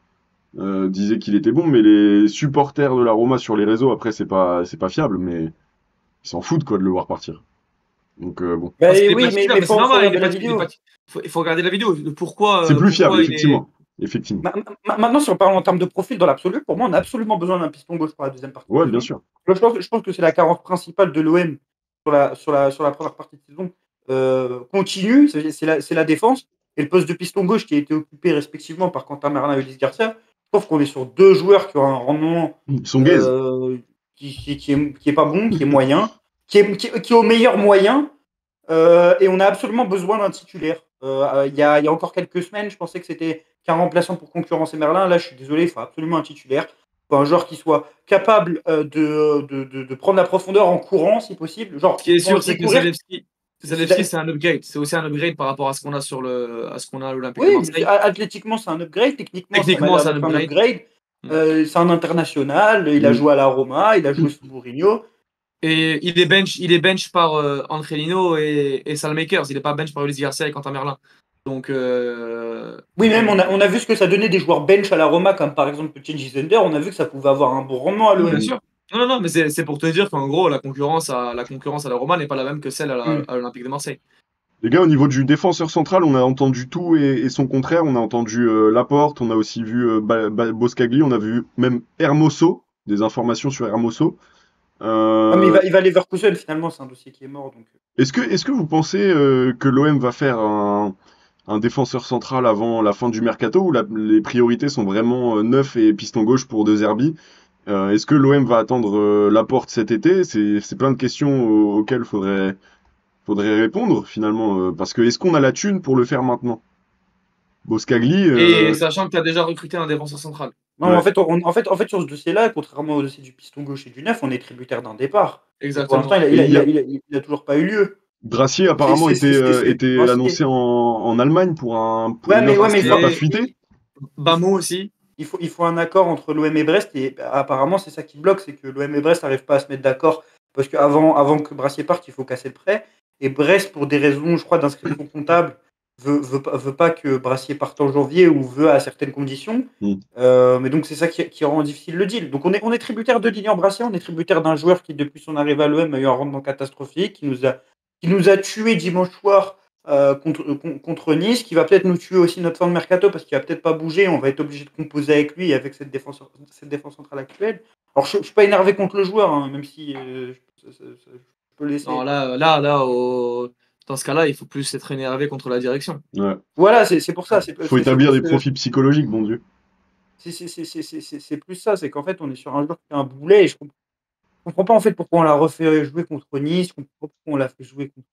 disait qu'il était bon, mais les supporters de la Roma sur les réseaux, après, c'est pas fiable, mais ils s'en foutent quoi de le voir partir. Donc bon, Bah, Parce qu'il est pas oui, titulaire, mais mais c'est faut normal, regarder la vidéo. il faut regarder la vidéo. c'est plus fiable, Pourquoi il est. effectivement, effectivement. Maintenant, si on parle en termes de profil dans l'absolu, pour moi, on a absolument besoin d'un piston gauche pour la deuxième partie de Ouais, bien saison. sûr. Je pense que c'est la carence principale de l'OM sur la première partie de saison. Continue, c'est la défense. Et le poste de piston gauche qui a été occupé respectivement par Quentin Merlin et Ulysse Garcia. Je trouve qu'on est sur deux joueurs qui ont un rendement Ils sont gaze. qui est pas bon, qui est moyen, qui est au meilleur moyen. Et on a absolument besoin d'un titulaire. Il y a encore quelques semaines, je pensais que c'était qu'un remplaçant pour concurrencer Merlin. Là, je suis désolé, il faut absolument un titulaire. Il faut un joueur qui soit capable de prendre la profondeur en courant, si possible. Genre, Ce qui est quand sûr, je dis c'est que courir, Zalewski, c'est un upgrade. C'est aussi un upgrade par rapport à ce qu'on a à ce qu'on a à l'Olympique de oui, Marseille. athlétiquement, c'est un upgrade. Techniquement, ça m'a Techniquement, l'air c'est un d'être un upgrade. upgrade. C'est un international. Il a Mm. joué à la Roma, il a joué sous Mourinho. Et il est bench par Angelino et Salmakers. Il n'est pas bench par Ulysse Garcia et Quentin Merlin. Donc, Oui, même on a vu ce que ça donnait des joueurs bench à la Roma, comme par exemple Cengiz Zender. On a vu que ça pouvait avoir un bon rendement à bien l'OM. sûr. Non, mais c'est pour te dire qu'en gros, la concurrence à la Roma n'est pas la même que celle à l'Olympique de Marseille. Les gars, au niveau du défenseur central, on a entendu tout et son contraire. On a entendu Laporte, on a aussi vu Boskagli, on a vu même Hermoso, des informations sur Hermoso. Ah, mais il va à Leverkusen, finalement, c'est un dossier qui est mort. Donc. Est-ce que vous pensez que l'OM va faire un défenseur central avant la fin du mercato ou les priorités sont vraiment neuf et piston gauche pour De Zerbi? Est-ce que l'OM va attendre Laporte cet été? C'est plein de questions auxquelles faudrait répondre finalement. Parce que est-ce qu'on a la thune pour le faire maintenant? Boskagli, Et sachant que tu as déjà recruté un défenseur central. Non, ouais. en fait, sur ce dossier-là, contrairement au dossier du piston gauche et du neuf, on est tributaire d'un départ. Et pour Exactement. l'instant, il a toujours pas eu lieu. Brassier apparemment C'est était annoncé en Allemagne pour pour Ouais, une mais, offre. ouais, mais Il n'a pas fuité. Bamo aussi. il faut un accord entre l'OM et Brest. Et apparemment, c'est ça qui bloque, c'est que l'OM et Brest n'arrivent pas à se mettre d'accord. Parce qu'avant que Brassier parte, il faut casser le prêt. Et Brest, pour des raisons, je crois, d'inscription comptable, veut pas que Brassier parte en janvier ou veut à certaines conditions. Mm. Mais donc, c'est ça qui rend difficile le deal. Donc, on est tributaire de Lilian Brassier, on est tributaire d'un joueur qui, depuis son arrivée à l'OM, a eu un rendement catastrophique, qui nous a tué dimanche soir contre Nice, qui va peut-être nous tuer aussi notre fin de mercato parce qu'il va peut-être pas bouger. On va être obligé de composer avec lui et avec cette défense centrale actuelle. Alors, je suis pas énervé contre le joueur, hein, même si je peux laisser. Non, dans ce cas-là, il faut plus être énervé contre la direction. Ouais. Voilà, c'est pour ça. Faut établir des profils psychologiques, bon Dieu. C'est plus ça, c'est qu'en fait, on est sur un joueur qui fait un boulet et je comprends pas en fait pourquoi on l'a refait jouer contre Nice, je comprends pas pourquoi on l'a fait jouer contre.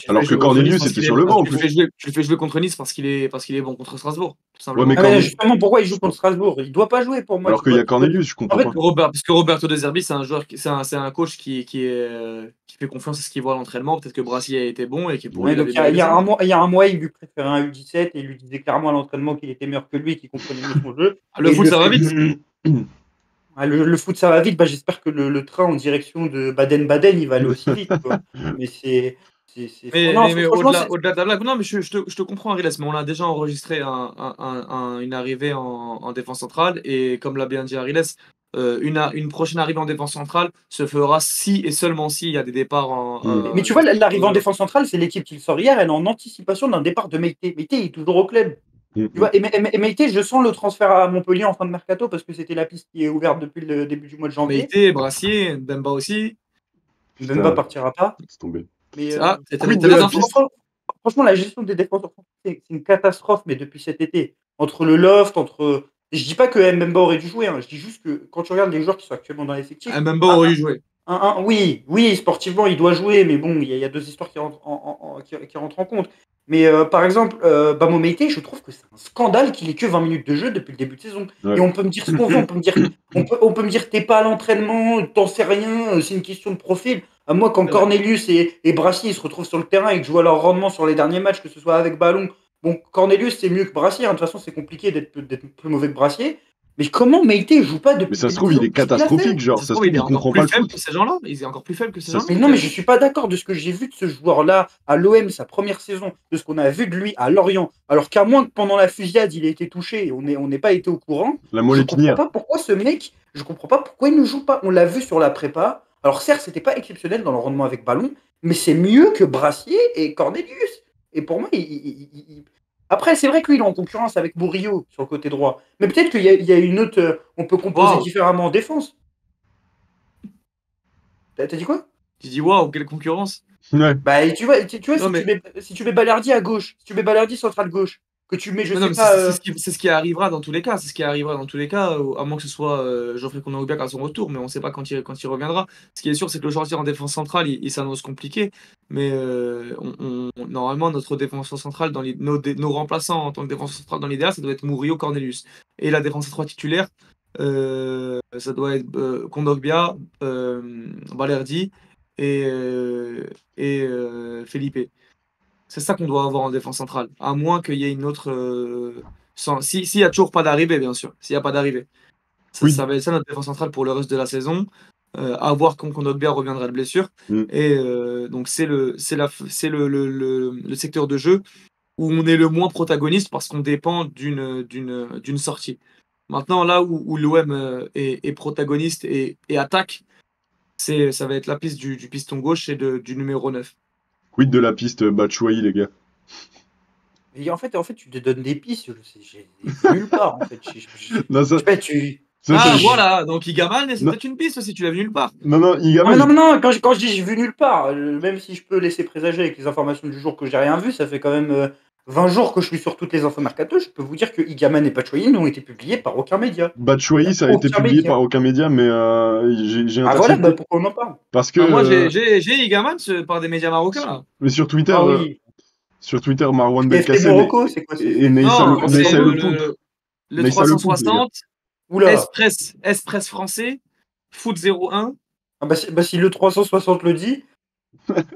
Alors que Cornelius était sur le banc en plus. Tu le fais jouer contre Nice parce qu'il est bon contre Strasbourg, tout simplement. Ouais, mais justement, pourquoi il joue contre Strasbourg? Il doit pas jouer pour moi. Alors qu'il y a Cornelius, je comprends pas. Parce que Roberto De Zerbi, c'est un joueur, c'est un coach qui fait confiance à ce qu'il voit à l'entraînement. Peut-être que Brassier a été bon et qu'il pourrait. Il y a un mois, il lui préférait un U17 et il lui disait clairement à l'entraînement qu'il était meilleur que lui, qu'il comprenait mieux son jeu. Le foot, ça va vite. Le foot, ça va vite. J'espère que le train en direction de Baden-Baden, il va aller aussi vite. Quoi. Mais Non, Mais franchement, au-delà de la blague, non, mais je te comprends, Ariles, mais on a déjà enregistré une arrivée en défense centrale, et comme l'a bien dit Ariles, une prochaine arrivée en défense centrale se fera si et seulement si il y a des départs mais tu vois, l'arrivée en défense centrale, c'est l'équipe qui le sort hier, elle est en anticipation d'un départ de Meïté. Meïté il est toujours au club. Tu vois, et Meïté, je sens le transfert à Montpellier en fin de mercato parce que c'était la piste qui est ouverte depuis le début du mois de janvier. Meïté, Brassier, Demba aussi. Mbemba partira pas. C'est tombé. Mais T'as Quid des de la infos? piste franchement, la gestion des défenseurs, c'est une catastrophe, mais depuis cet été. Entre le loft, je dis pas que Mbemba aurait dû jouer, hein, je dis juste que quand tu regardes les joueurs qui sont actuellement dans l'effectif, Mbemba aurait dû jouer. oui, sportivement, il doit jouer, mais bon, il y a deux histoires qui rentrent en compte. Mais par exemple, Bamo Meïté, je trouve que c'est un scandale qu'il ait que 20 minutes de jeu depuis le début de saison. Ouais. Et on peut me dire ce qu'on veut, on peut me dire t'es pas à l'entraînement, t'en sais rien, c'est une question de profil. À moi, quand Cornelius et Brassier ils se retrouvent sur le terrain et que je vois leur rendement sur les derniers matchs, que ce soit avec ballon, bon, Cornelius c'est mieux que Brassier, hein. De toute façon c'est compliqué d'être plus mauvais que Brassier. Mais comment Meïté joue pas depuis Mais ça le se début trouve, de il est saison? Qu'est-ce qu'il a fait? catastrophique, genre. Ça se Ça se trouve, trouve, il est il encore comprend plus pas le faible foot. que ces gens-là. Il est encore plus faible que ces gens-là. Mais non, mais je suis pas d'accord de ce que j'ai vu de ce joueur-là à l'OM, sa première saison, de ce qu'on a vu de lui à Lorient. Alors qu'à moins que pendant la fusillade, il ait été touché et on n'est pas été au courant, La je moelle comprends épinière. pas pourquoi ce mec, je comprends pas pourquoi il ne joue pas. On l'a vu sur la prépa. Alors certes, c'était pas exceptionnel dans le rendement avec ballon, mais c'est mieux que Brassier et Cornelius. Et pour moi, après, c'est vrai que lui, il est en concurrence avec Bourrillo sur le côté droit. Mais peut-être qu'il y a une autre. On peut composer Waouh. différemment en défense. T'as dit quoi? Tu dis waouh, quelle concurrence. Ouais. Bah, et tu vois, Non, mais si tu mets Balerdi à gauche, si tu mets Balerdi central gauche, que tu mets, je non, sais mais pas. c'est ce qui arrivera dans tous les cas. C'est ce qui arrivera dans tous les cas, à moins que ce soit Geoffrey Kondogbia à son retour, mais on ne sait pas quand il reviendra. Ce qui est sûr, c'est que le sortir en défense centrale, il s'annonce compliqué. Mais normalement, notre défenseur central, nos remplaçants en tant que défenseur central dans l'idéal, ça doit être Murillo, Cornelius. Et la défense à 3 titulaire, ça doit être Kondogbia, Balerdi et Felipe. C'est ça qu'on doit avoir en défense centrale. À moins qu'il y ait une autre. S'il n'y a toujours pas d'arrivée, bien sûr. S'il n'y a pas d'arrivée. Oui. Ça va être ça notre défense centrale pour le reste de la saison. À voir quand Kondogbia reviendra de blessure. Et donc, c'est le secteur de jeu où on est le moins protagoniste parce qu'on dépend d'une sortie. Maintenant, là où l'OM est protagoniste et attaque, ça va être la piste du piston gauche et du numéro 9. Quid de la piste Batshuayi, les gars? Et en fait, tu te donnes des pistes, j'ai nulle part, en fait. Non, ça, Je sais pas, tu. Ah, je- voilà, donc Igaman, c'est Non. peut-être une piste aussi, tu l'as vu nulle part. non, Non, Igaman, mais non, quand je dis j'ai vu nulle part, même si je peux laisser présager avec les informations du jour que j'ai rien vu, ça fait quand même 20 jours que je suis sur toutes les infos mercato, je peux vous dire que Igaman et Batshuayi n'ont été publiés par aucun média. Batshuayi, ça a été Aucun publié média. par aucun média, mais j'ai Ah voilà, intercepté. pourquoi on en parle? Parce que. Ah, moi, j'ai Igaman par des médias marocains, là. Mais sur Twitter, Ah oui. Marwan FT Belkacem Morocco, c'est quoi ça? et Non, c'est Neissa Le Poulpe. le Neissa Le Poulpe, les gars. 360, Oula. Express français, Foot 01. Ah bah si le 360 le dit.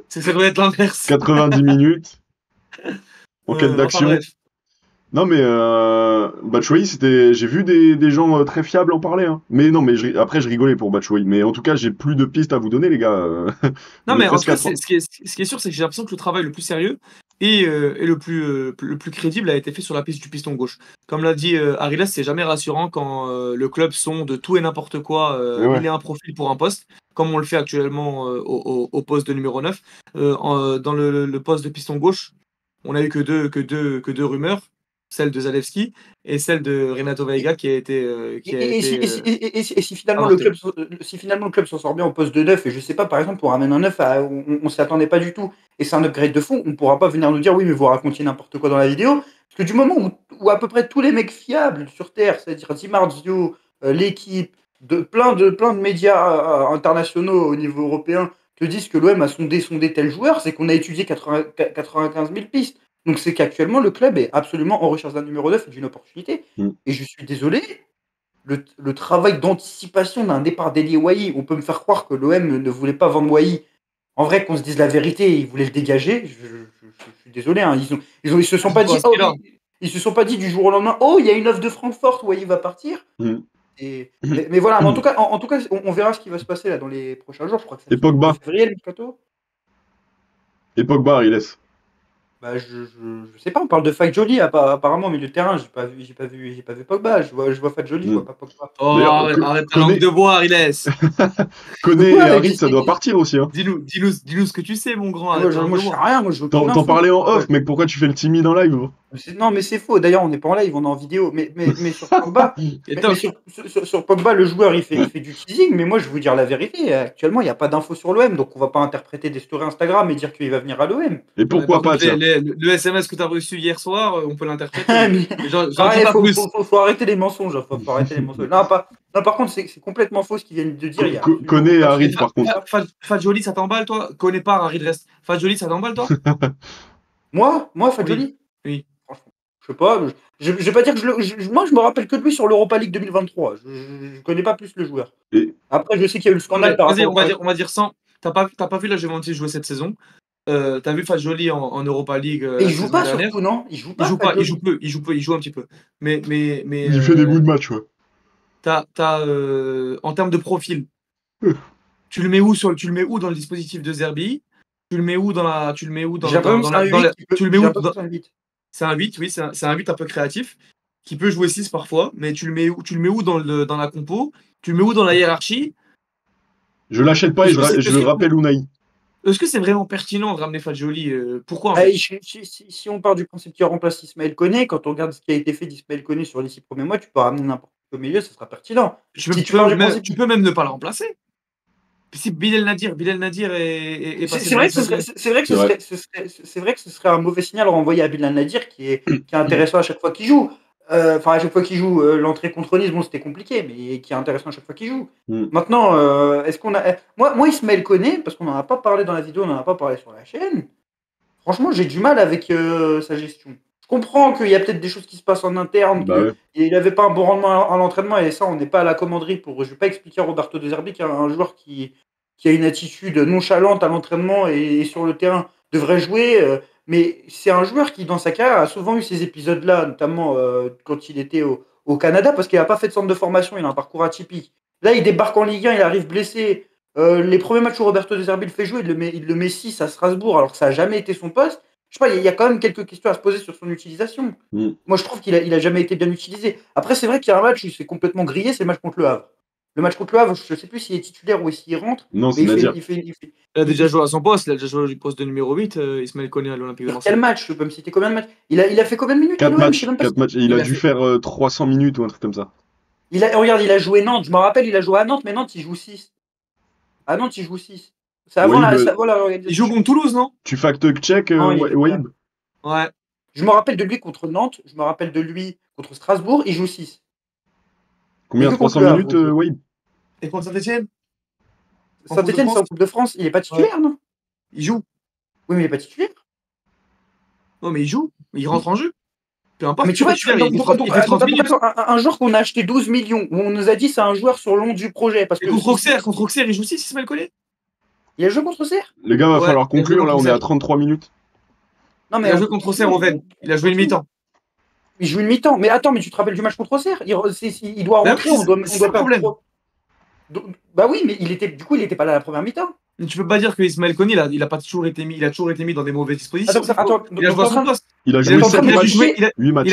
Ça doit être l'inverse. 90 minutes. En quête Enfin, d'action. bref. Non, mais Batshuayi, j'ai vu des gens très fiables en parler. Hein. Mais non, mais après, je rigolais pour Batshuayi. Mais en tout cas, j'ai plus de pistes à vous donner, les gars. Non, On est mais en presque tout à cas, 30. ce qui est sûr, c'est que j'ai l'impression que le travail le plus sérieux et le plus crédible a été fait sur la piste du piston gauche. Comme l'a dit Arilas, c'est jamais rassurant quand le club sonde tout et n'importe quoi, Mais ouais. il est un profil pour un poste, comme on le fait actuellement au poste de numéro 9. Dans le poste de piston gauche, on a eu que deux rumeurs, celle de Zalewski et celle de Renato Veiga qui a été Et si finalement avortée. si finalement le club s'en sort bien au poste de neuf, et je sais pas, par exemple, on ramène un neuf, on s'y attendait pas du tout, et c'est un upgrade de fond, on pourra pas venir nous dire oui, mais vous racontiez n'importe quoi dans la vidéo, parce que du moment où à peu près tous les mecs fiables sur Terre, c'est-à-dire Di Marzio, l'équipe, plein de médias internationaux au niveau européen, te disent que l'OM a sondé tel joueur, c'est qu'on a étudié 95 000 pistes. Donc c'est qu'actuellement, le club est absolument en recherche d'un numéro 9 et d'une opportunité. Et je suis désolé, le travail d'anticipation d'un départ d'Elie Wahi, on peut me faire croire que l'OM ne voulait pas vendre Wahi. En vrai, qu'on se dise la vérité, ils voulaient le dégager. Je suis désolé, hein. Ils se sont pas dit, ils se sont pas dit du jour au lendemain, oh, il y a une offre de Francfort, Wahi va partir. Mais voilà, mais en tout cas, on verra ce qui va se passer là dans les prochains jours. Je crois que ça Et finit le 2 Pogba. février, le mercato. Et Pogba, Ariles. Bah, je sais pas, on parle de Fagioli apparemment, milieu de terrain, j'ai pas vu Pogba, je vois Fagioli, je vois pas Pogba. Oh, D'ailleurs, arrête ta langue de bois, Ariles. Koné et Ouais, Harit, ça doit partir aussi. Hein. Dis-nous ce que tu sais, mon grand. moi, Arrête ta langue moi de je sais bois. rien, moi j'ai aucune T'en info. parlais en off, Ouais. mec, pourquoi tu fais le timide en live gros Non, mais c'est faux. D'ailleurs, on n'est pas en live, on est en vidéo. Mais sur Pogba, Et mais toc. sur Pogba, le joueur, il fait du teasing. Mais moi, je vais vous dire la vérité. Actuellement, il n'y a pas d'infos sur l'OM. Donc, on va pas interpréter des stories Instagram et dire qu'il va venir à l'OM. Et pourquoi Par pas, contre, tiens le SMS que tu as reçu hier soir, on peut l'interpréter. Mais Mais j'en dis pareil, pas plus. faut arrêter les mensonges. Faut arrêter les mensonges. Non, par contre, c'est complètement faux ce qu'ils viennent de dire. Il y a absolument Koné et aucun Harit, sujet. par contre. Fagioli, ça t'emballe, toi? Connais pas Harry de reste. Fagioli, ça t'emballe, toi? Moi, Oui. Fagioli, Oui. franchement, je sais pas. Je vais pas dire que moi, je me rappelle que de lui sur l'Europa League 2023. Je connais pas plus le joueur. Et Après, je sais qu'il y a eu le scandale par Vas-y, rapport on va dire 100. T'as pas vu la Juventus jouer cette saison. T'as vu Fagioli en Europa League Et la il joue saison pas dernière. surtout, non? Il joue Il pas, joue pas, il Fagioli. joue peu, il joue un petit peu. Mais il fait des bouts de match, ouais. en termes de profil, tu le mets où dans le dispositif de Zerbi? Tu le mets où tu le mets où J'ai l'impression que c'est un 8 qui peut. tu le mets J'ai où l'impression que c'est un 8. C'est un 8, oui, c'est un 8 un peu créatif, qui peut jouer 6 parfois, mais tu le mets où dans la compo? Tu le mets où dans la hiérarchie? Je l'achète pas et je rappelle Unai. Est-ce que c'est vraiment pertinent de ramener Fagioli? Pourquoi en Ah, fait? si on part du principe qu'il remplace Ismaël Koné, quand on regarde ce qui a été fait d'Ismaël Koné sur les 6 premiers mois, tu peux ramener n'importe qui au milieu, ça sera pertinent. Si tu pars du principe. Tu peux même ne pas le remplacer. Si Bilal Nadir est passé C'est vrai que c'est vrai que ce serait un mauvais signal renvoyé à Bilal Nadir qui est intéressant à chaque fois qu'il joue. Enfin, à chaque fois qu'il joue, l'entrée contre Nice, bon, c'était compliqué, mais qui est intéressant à chaque fois qu'il joue. Maintenant, est-ce qu'on a. Moi, Ismaël Koné, parce qu'on n'en a pas parlé dans la vidéo, on n'en a pas parlé sur la chaîne, franchement, j'ai du mal avec sa gestion. Je comprends qu'il y a peut-être des choses qui se passent en interne, Bah ouais. qu'il n'avait pas un bon rendement à l'entraînement, et ça, on n'est pas à la commanderie pour. Je ne vais pas expliquer à Roberto De Zerbi qu'un joueur qui a une attitude nonchalante à l'entraînement et sur le terrain devrait jouer. Mais c'est un joueur qui, dans sa carrière, a souvent eu ces épisodes-là, notamment quand il était au Canada, parce qu'il n'a pas fait de centre de formation, il a un parcours atypique. Là, il débarque en Ligue 1, il arrive blessé. Les premiers matchs où Roberto De Zerbi le fait jouer, il le met 6 à Strasbourg, alors que ça n'a jamais été son poste. Je sais pas, il y a quand même quelques questions à se poser sur son utilisation. Moi, je trouve qu'il a jamais été bien utilisé. Après, c'est vrai qu'il y a un match où il s'est complètement grillé, c'est le match contre le Havre. Le match contre le Havre, je ne sais plus s'il est titulaire ou s'il rentre. Non, c'est Nadir. Il a déjà joué à son poste, il a déjà joué au poste de numéro 8, Ismaël Koné à l'Olympique de Marseille. Quel match? Tu peux me citer combien de matchs? Il a fait combien de minutes? 4 matchs. Il a dû faire 300 minutes ou un truc comme ça. Regarde, il a joué Nantes. Je me rappelle, il a joué à Nantes, mais Nantes, il joue 6. À Nantes, il joue 6. C'est avant, la organisation. Il joue contre Toulouse, non? Tu fact-check, Waïb? Ouais. Je me rappelle de lui contre Nantes, je me rappelle de lui contre Strasbourg, il joue 6. Combien? 300 minutes, Waïb? Et contre Saint-Etienne? Saint-Etienne, c'est en Coupe de France, il n'est pas titulaire, non? Il joue. Oui, mais il n'est pas titulaire. Non, mais il joue, il rentre en jeu. Peu importe. Mais tu vois, un joueur qu'on a acheté 12 millions, où on nous a dit c'est un joueur sur le long du projet. Parce que contre Auxerre, il joue 6, Ismaël Koné? Il a joué contre Auxerre? Les gars, va falloir conclure, là, on est à 33 minutes. Non, mais il a joué contre Auxerre, Oven. Il a joué une mi-temps. Il joue une mi-temps. Mais attends, mais tu te rappelles du match contre Auxerre? Il doit rentrer, on doit pas problème. Bah oui, mais il était pas là à la première mi-temps. Mais tu peux pas dire que Ismaël Koné, il a toujours été mis dans des mauvaises dispositions. Il a joué à son poste. Il a joué 8 matchs.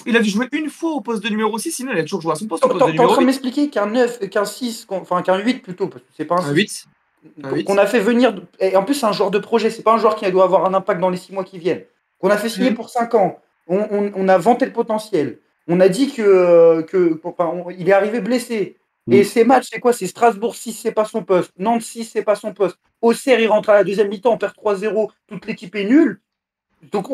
Il a dû jouer une fois au poste de numéro 6, sinon il a toujours joué à son poste. T'es en train de m'expliquer qu'un 9, qu'un 6, enfin qu'un 8 plutôt, parce que c'est pas un 8. Qu'on a fait venir, et en plus c'est un joueur de projet, c'est pas un joueur qui doit avoir un impact dans les 6 mois qui viennent. Qu'on a fait signer pour 5 ans, on a vanté le potentiel, on a dit il est arrivé blessé. Et ces matchs, c'est quoi? C'est Strasbourg 6, c'est pas son poste. Nantes 6, c'est pas son poste. Auxerre, il rentre à la deuxième mi-temps, on perd 3-0, toute l'équipe est nulle. Donc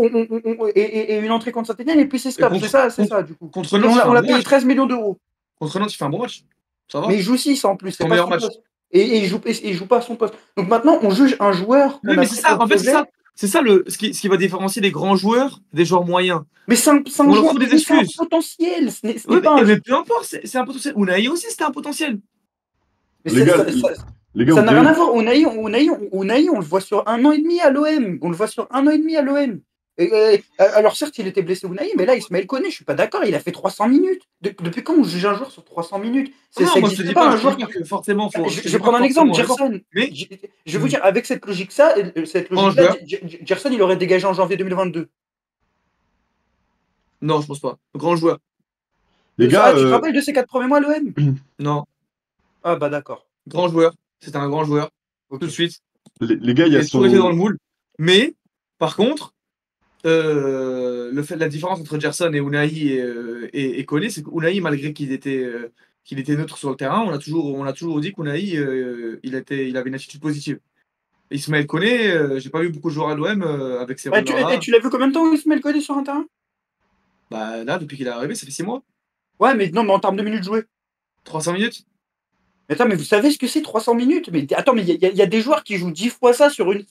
et une entrée contre Saint-Etienne et puis c'est ça, du coup. Contre Nantes, on l'a payé 13 millions d'euros. Contre Nantes, il fait un bon match. Ça va. Mais il joue 6 en plus, c'est son pas meilleur son match. poste. Et il joue pas à son poste. Donc maintenant, on juge un joueur. Oui, mais c'est ça, en fait, c'est ça ce qui va différencier des grands joueurs des joueurs moyens. Mais c'est un joueur des excuses. C'est un potentiel. Mais peu importe, c'est un potentiel. Unai aussi, c'était un potentiel. Mais les gars, ça n'a rien à voir. Unai, on le voit sur 1 an et demi à l'OM. Alors certes, il était blessé Ounahi, mais là, Ismaël Koné, je suis pas d'accord, il a fait 300 minutes. Depuis quand on juge un joueur sur 300 minutes? Non, Ça moi je te existe dis pas, pas, un je te dis joueur pas qui... que forcément faut. Je Je te vais dis pas prendre un exemple, forcément raison. Gerson. Mais Je vais vous dire, avec cette logique-là, Grand joueur. Gerson, il aurait dégagé en janvier 2022. Non, je pense pas. Grand joueur. Les gars, Tu te rappelles de ses 4 premiers mois à l'OM? Non. Ah bah d'accord. Grand joueur. C'était un grand joueur. Ok. Tout de suite. les gars, il y Il a a toujours été dans son. le moule. Mais, par contre, la différence entre Gerson et Ounahi et Koné, c'est qu'Ounahi, malgré qu'il était neutre sur le terrain, on a toujours dit qu'Ounahi, il avait une attitude positive. Ismaël Koné, j'ai pas vu beaucoup de joueurs à l'OM avec ces rumeurs-là. Tu l'as vu combien de temps Ismaël Koné sur un terrain? Bah là, depuis qu'il est arrivé, ça fait 6 mois. Ouais, mais non, mais en termes de minutes jouées. 300 minutes. Mais attends, mais vous savez ce que c'est 300 minutes? Mais attends, mais il y a des joueurs qui jouent 10 fois ça sur une.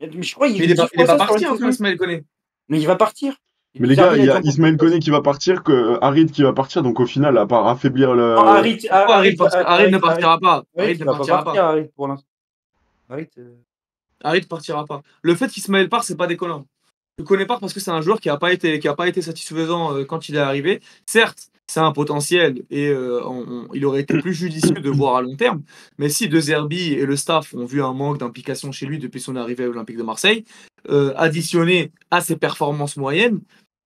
Mais je crois qu'il Mais joue il 10 est fois pas ça sur une parti encore, saison. Ismaël Koné. Mais il va partir. Mais les gars, Zerbi il y l'a a dit en Ismaël conférence. Koné qui va partir, que Harit qui va partir, donc au final, à part affaiblir le. Non, Harit Harit ne partira pas. Harit il ne va pas partira partir, pas. Harit, pour l'instant. Harit, Harit ne partira pas. Le fait qu'Ismaël parte, c'est pas déconnant. Je le connais pas parce que c'est un joueur qui a pas été satisfaisant quand il est arrivé. Certes, c'est un potentiel et il aurait été plus judicieux de voir à long terme. Mais si De Zerbi et le staff ont vu un manque d'implication chez lui depuis son arrivée à l'Olympique de Marseille, additionné à ses performances moyennes,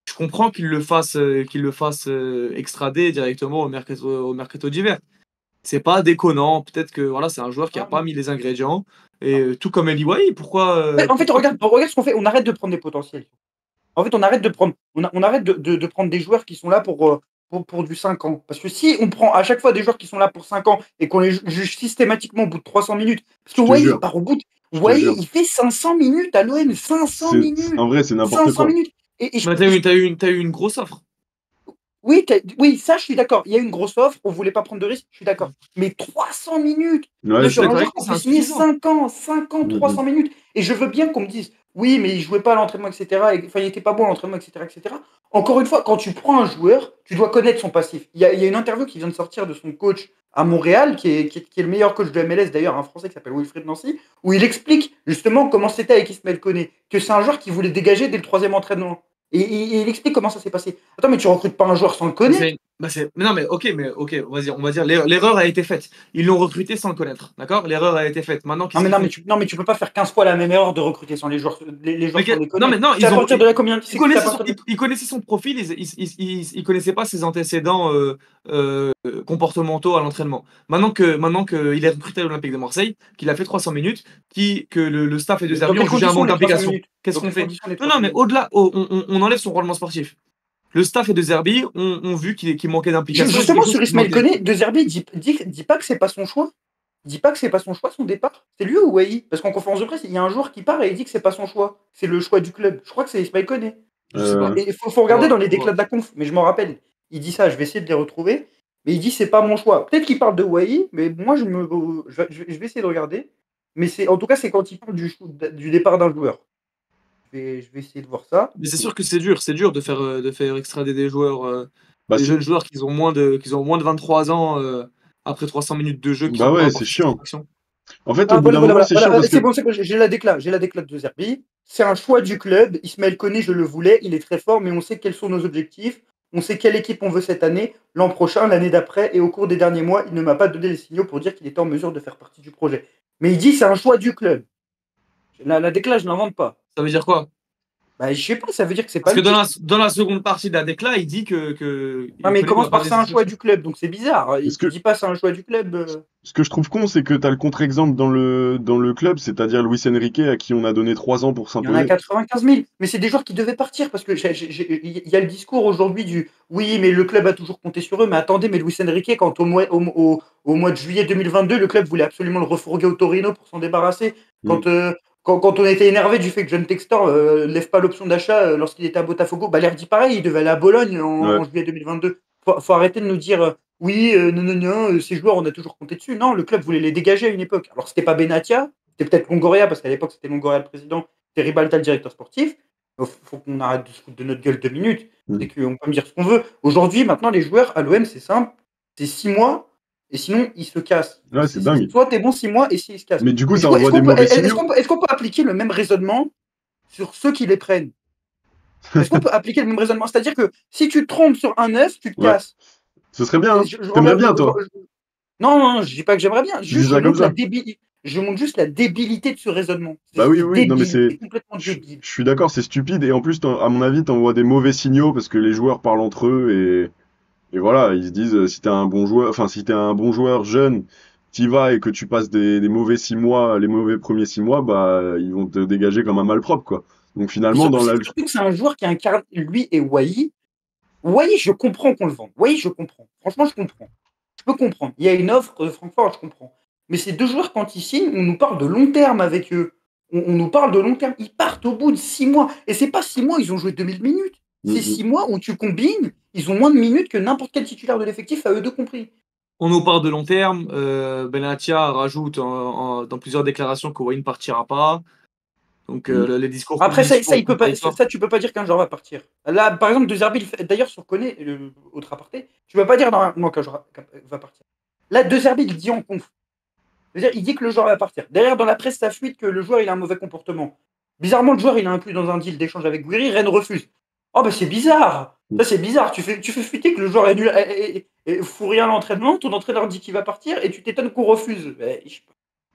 je comprends qu'il le fasse extrader directement au mercato d'hiver. C'est pas déconnant. Peut-être que voilà, c'est un joueur qui a pas mis les ingrédients. Et tout comme Eli Wahi, pourquoi En fait, regarde ce qu'on fait. On arrête de prendre des potentiels. En fait, on arrête de prendre, on arrête de prendre des joueurs qui sont là pour du 5 ans. Parce que si on prend à chaque fois des joueurs qui sont là pour 5 ans et qu'on les juge systématiquement au bout de 300 minutes, parce que Je te Wahi, jure. il part au bout de. Je te Wahi, jure. il fait 500 minutes à l'OM. 500 minutes. En vrai, c'est n'importe 500 quoi. minutes. Et Bah, t'as eu une grosse offre. oui, ça, je suis d'accord. Il y a eu une grosse offre, on voulait pas prendre de risque, je suis d'accord. Mais 300 minutes Ouais, je sur suis un d'accord joueur avec qu'on toi, fait c'est signer insuffisant. 5 ans, 300 minutes. Et je veux bien qu'on me dise, oui, mais il jouait pas à l'entraînement, etc. Enfin, il était pas bon à l'entraînement, etc., etc. Encore une fois, quand tu prends un joueur, tu dois connaître son passif. Il y a une interview qui vient de sortir de son coach à Montréal, qui est le meilleur coach de MLS d'ailleurs, un Français qui s'appelle Wilfried Nancy, où il explique justement comment c'était avec Ismaël Koné, que c'est un joueur qui voulait dégager dès le 3e entraînement. Et il explique comment ça s'est passé. Attends, mais tu recrutes pas un joueur sans le connaître? Mais non, mais ok, vas-y, on va dire l'erreur a été faite. Ils l'ont recruté sans le connaître, d'accord? L'erreur a été faite. Maintenant, qu'est-ce qu'ils font? Non, mais tu peux pas faire 15 fois la même erreur de recruter sans les joueurs sans les Non, mais non, C'est à partir de là combien ils connaissaient son profil, ils connaissaient pas ses antécédents comportementaux à l'entraînement. Maintenant qu'il est recruté à l'Olympique de Marseille, qu'il a fait 300 minutes, que le staff et De Zerbi ont jugé un manque d'implication. Qu'est-ce qu'on fait? Non, mais au-delà, on enlève son rendement sportif. Le staff et De Zerbi ont vu qu'il manquait d'implication. Justement, sur Ismaël Koné, De Zerbi dit pas que c'est pas son choix. Dit pas que c'est pas son choix, son départ. C'est lui ou Wahi? Parce qu'en conférence de presse, il y a un joueur qui part et il dit que c'est pas son choix. C'est le choix du club. Je crois que c'est Ismaël Koné. Je sais pas. Et il faut regarder dans les déclats de la conf, mais je m'en rappelle. Il dit ça, je vais essayer de les retrouver. Mais il dit c'est pas mon choix. Peut-être qu'il parle de Wahi, mais moi je vais essayer de regarder. Mais en tout cas, c'est quand il parle du départ d'un joueur. Je vais essayer de voir ça. Mais c'est sûr que c'est dur de faire extrader des joueurs, Bah, des c'est- jeunes joueurs qui ont moins de 23 ans après 300 minutes de jeu qui Bah ont pas ouais, c'est apporté chiant. satisfaction. En fait, Ah, au bout d'un moment, c'est chiant parce que. c'est bon, j'ai la déclat de Zerbi. C'est un choix du club. Ismaël Koné, je le voulais, il est très fort, mais on sait quels sont nos objectifs. On sait quelle équipe on veut cette année, l'an prochain, l'année d'après, et au cours des derniers mois, il ne m'a pas donné les signaux pour dire qu'il était en mesure de faire partie du projet. Mais il dit c'est un choix du club. La déclat, je n'invente pas. Ça veut dire quoi? Bah, je sais pas, ça veut dire que c'est pas Parce que lui. dans la seconde partie de la déclat, il dit que Non, mais il commence par des c'est un choix instructions. du club, donc c'est bizarre. Il Est-ce que- dit pas c'est un choix du club. Ce que je trouve con, c'est que tu as le contre-exemple dans le club, c'est-à-dire Luis Enrique, à qui on a donné 3 ans pour Il y en a s'imposer. 95 000, mais c'est des joueurs qui devaient partir parce que il y a le discours aujourd'hui du oui, mais le club a toujours compté sur eux. Mais attendez, mais Luis Enrique, quand au mois de juillet 2022, le club voulait absolument le refourguer au Torino pour s'en débarrasser. Quand on était énervé du fait que John Textor lève pas l'option d'achat lorsqu'il était à Botafogo, bah l'air dit pareil, il devait aller à Bologne en Ouais. juillet 2022. Faut arrêter de nous dire oui, non, ces joueurs, on a toujours compté dessus. Non, le club voulait les dégager à une époque. Alors c'était pas Benatia, c'était peut-être Longoria, parce qu'à l'époque c'était Longoria le président, c'était Ribalta le directeur sportif. Il faut qu'on arrête de se foutre de notre gueule 2 minutes. C'est qu'on peut me dire ce qu'on veut. Aujourd'hui, maintenant, les joueurs à l'OM, c'est simple. C'est 6 mois, et sinon, ils se cassent. Ouais, c'est dingue. Soit t'es bon 6 mois, et si ils se cassent. Mais du coup, Mais ça du coup, envoie des mauvais signaux. est-ce qu'on peut appliquer le même raisonnement sur ceux qui les prennent? Est-ce qu'on peut appliquer le même raisonnement? C'est-à-dire que si tu te trompes sur un œuf, tu te Ouais. casses. Ce serait bien, hein. Je T'aimerais relève bien, toi. non, non, je dis pas que j'aimerais bien. Tu dis Juste, ça comme ça. je montre juste la débilité de ce raisonnement. Bah oui, C'est oui, non mais débile, c'est, c'est complètement je débile. je suis d'accord, c'est stupide et en plus, à mon avis, t'envoies des mauvais signaux parce que les joueurs parlent entre eux et voilà, ils se disent si t'es un bon joueur, enfin si t'es un bon joueur jeune, t'y vas et que tu passes des mauvais 6 mois, les mauvais premiers 6 mois, bah ils vont te dégager comme un malpropre quoi. Donc Mais finalement, dans la, surtout que c'est un joueur qui incarne, lui et Wai. Wai, je comprends qu'on le vende. Wai, je comprends. Franchement, je comprends. Je peux comprendre. Il y a une offre de Francfort, je comprends. Mais ces deux joueurs, quand ils signent, on nous parle de long terme avec eux. On nous parle de long terme. Ils partent au bout de 6 mois. Et c'est pas 6 mois, ils ont joué 2000 minutes. Mm, C'est mm. 6 mois où tu combines, ils ont moins de minutes que n'importe quel titulaire de l'effectif, à eux deux compris. On nous parle de long terme. Benatia rajoute dans plusieurs déclarations que Wai ne partira pas. Donc Mm. les discours Après, ça, sont il peut pas, contradictoires. ça, tu peux pas dire qu'un joueur va partir. Là, par exemple, De Zerbi, d'ailleurs, sur Koné, autre aparté, tu peux pas dire normalement qu'un joueur va partir. Là, De Zerbi, il dit en conf. C'est-à-dire, il dit que le joueur va partir. Derrière, dans la presse, ça fuite que le joueur il a un mauvais comportement. Bizarrement, le joueur il est inclus dans un deal d'échange avec Guiri, Rennes refuse. Oh bah c'est bizarre. Ça c'est bizarre. Tu fais fuiter que le joueur est nul et fout rien à l'entraînement. Ton entraîneur dit qu'il va partir et tu t'étonnes qu'on refuse.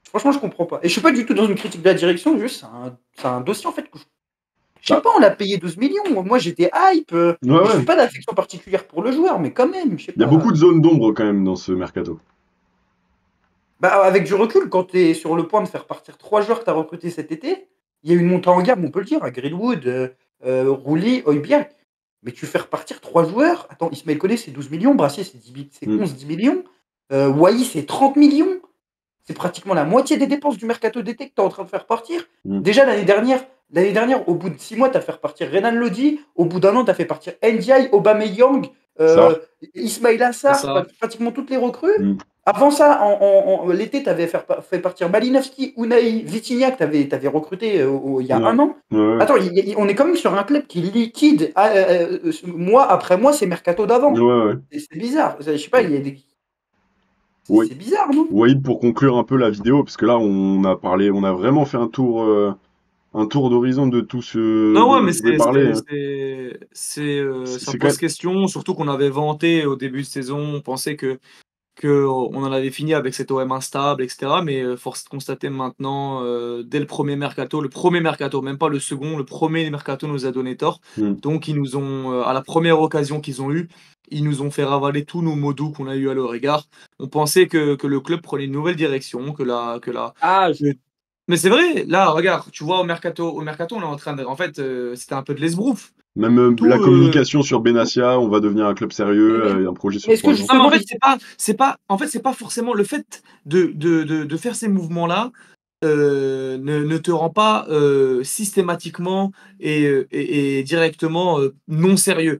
Franchement, je comprends pas. Et je suis pas du tout dans une critique de la direction. Juste, c'est un dossier en fait que je sais Bah, pas. On l'a payé 12 millions. Moi j'étais hype. ouais, Et je ouais. suis pas d'affection particulière pour le joueur, mais quand même, je sais Il y a beaucoup pas. de zones d'ombre quand même dans ce mercato. Bah, avec du recul, quand tu es sur le point de faire partir 3 joueurs que tu as recrutés cet été, il y a une montée en gamme, on peut le dire, à Greenwood, Rouli, Højbjerg. Mais tu fais repartir 3 joueurs. Attends, Ismaël Koné, c'est 12 millions. Brassier, c'est Mm, 11-10 millions. Wai, c'est 30 millions. C'est pratiquement la moitié des dépenses du mercato d'été que tu es en train de faire partir. mm. Déjà, l'année dernière, au bout de 6 mois, tu as fait repartir Renan Lodi. Au bout d'un an, tu as fait partir Ndiaye, Aubameyang, Ça. Ismail C'est Assar, ça. pratiquement toutes les recrues. Mm. Avant ça, l'été, tu avais fait partir Malinowski, Unai, Vitinha, que tu avais recruté il y a Ouais. un an. Ouais, ouais. Attends, on est quand même sur un club qui liquide mois après mois ses mercatos Ouais, d'avant. ouais. C'est bizarre. Je sais pas, il y a des... Oui. c'est bizarre, non? Oui, pour conclure un peu la vidéo, parce que là on a parlé, on a vraiment fait un tour d'horizon de tout ce Non, dont ouais, on mais pouvait parler, hein. ça C'est quand pose même. question, surtout qu'on avait vanté au début de saison, on pensait que on en avait fini avec cet OM instable, etc. Mais force est de constater maintenant, dès le premier mercato, même pas le second, le premier mercato nous a donné tort. Mm. Donc ils nous ont, à la première occasion qu'ils ont eue, ils nous ont fait ravaler tous nos mots doux qu'on a eu à leur égard. On pensait que le club prenait une nouvelle direction, Ah, que mais c'est vrai, là, regarde, tu vois, au mercato, on est en train de. En fait, c'était un peu de l'esbrouf. Même la Tout. communication sur Benassia, on va devenir un club sérieux, mais, un projet mais sur est-ce que 3 ans. Non, mais en justement, fait, c'est pas forcément le fait de faire ces mouvements-là ne te rend pas systématiquement et directement non sérieux.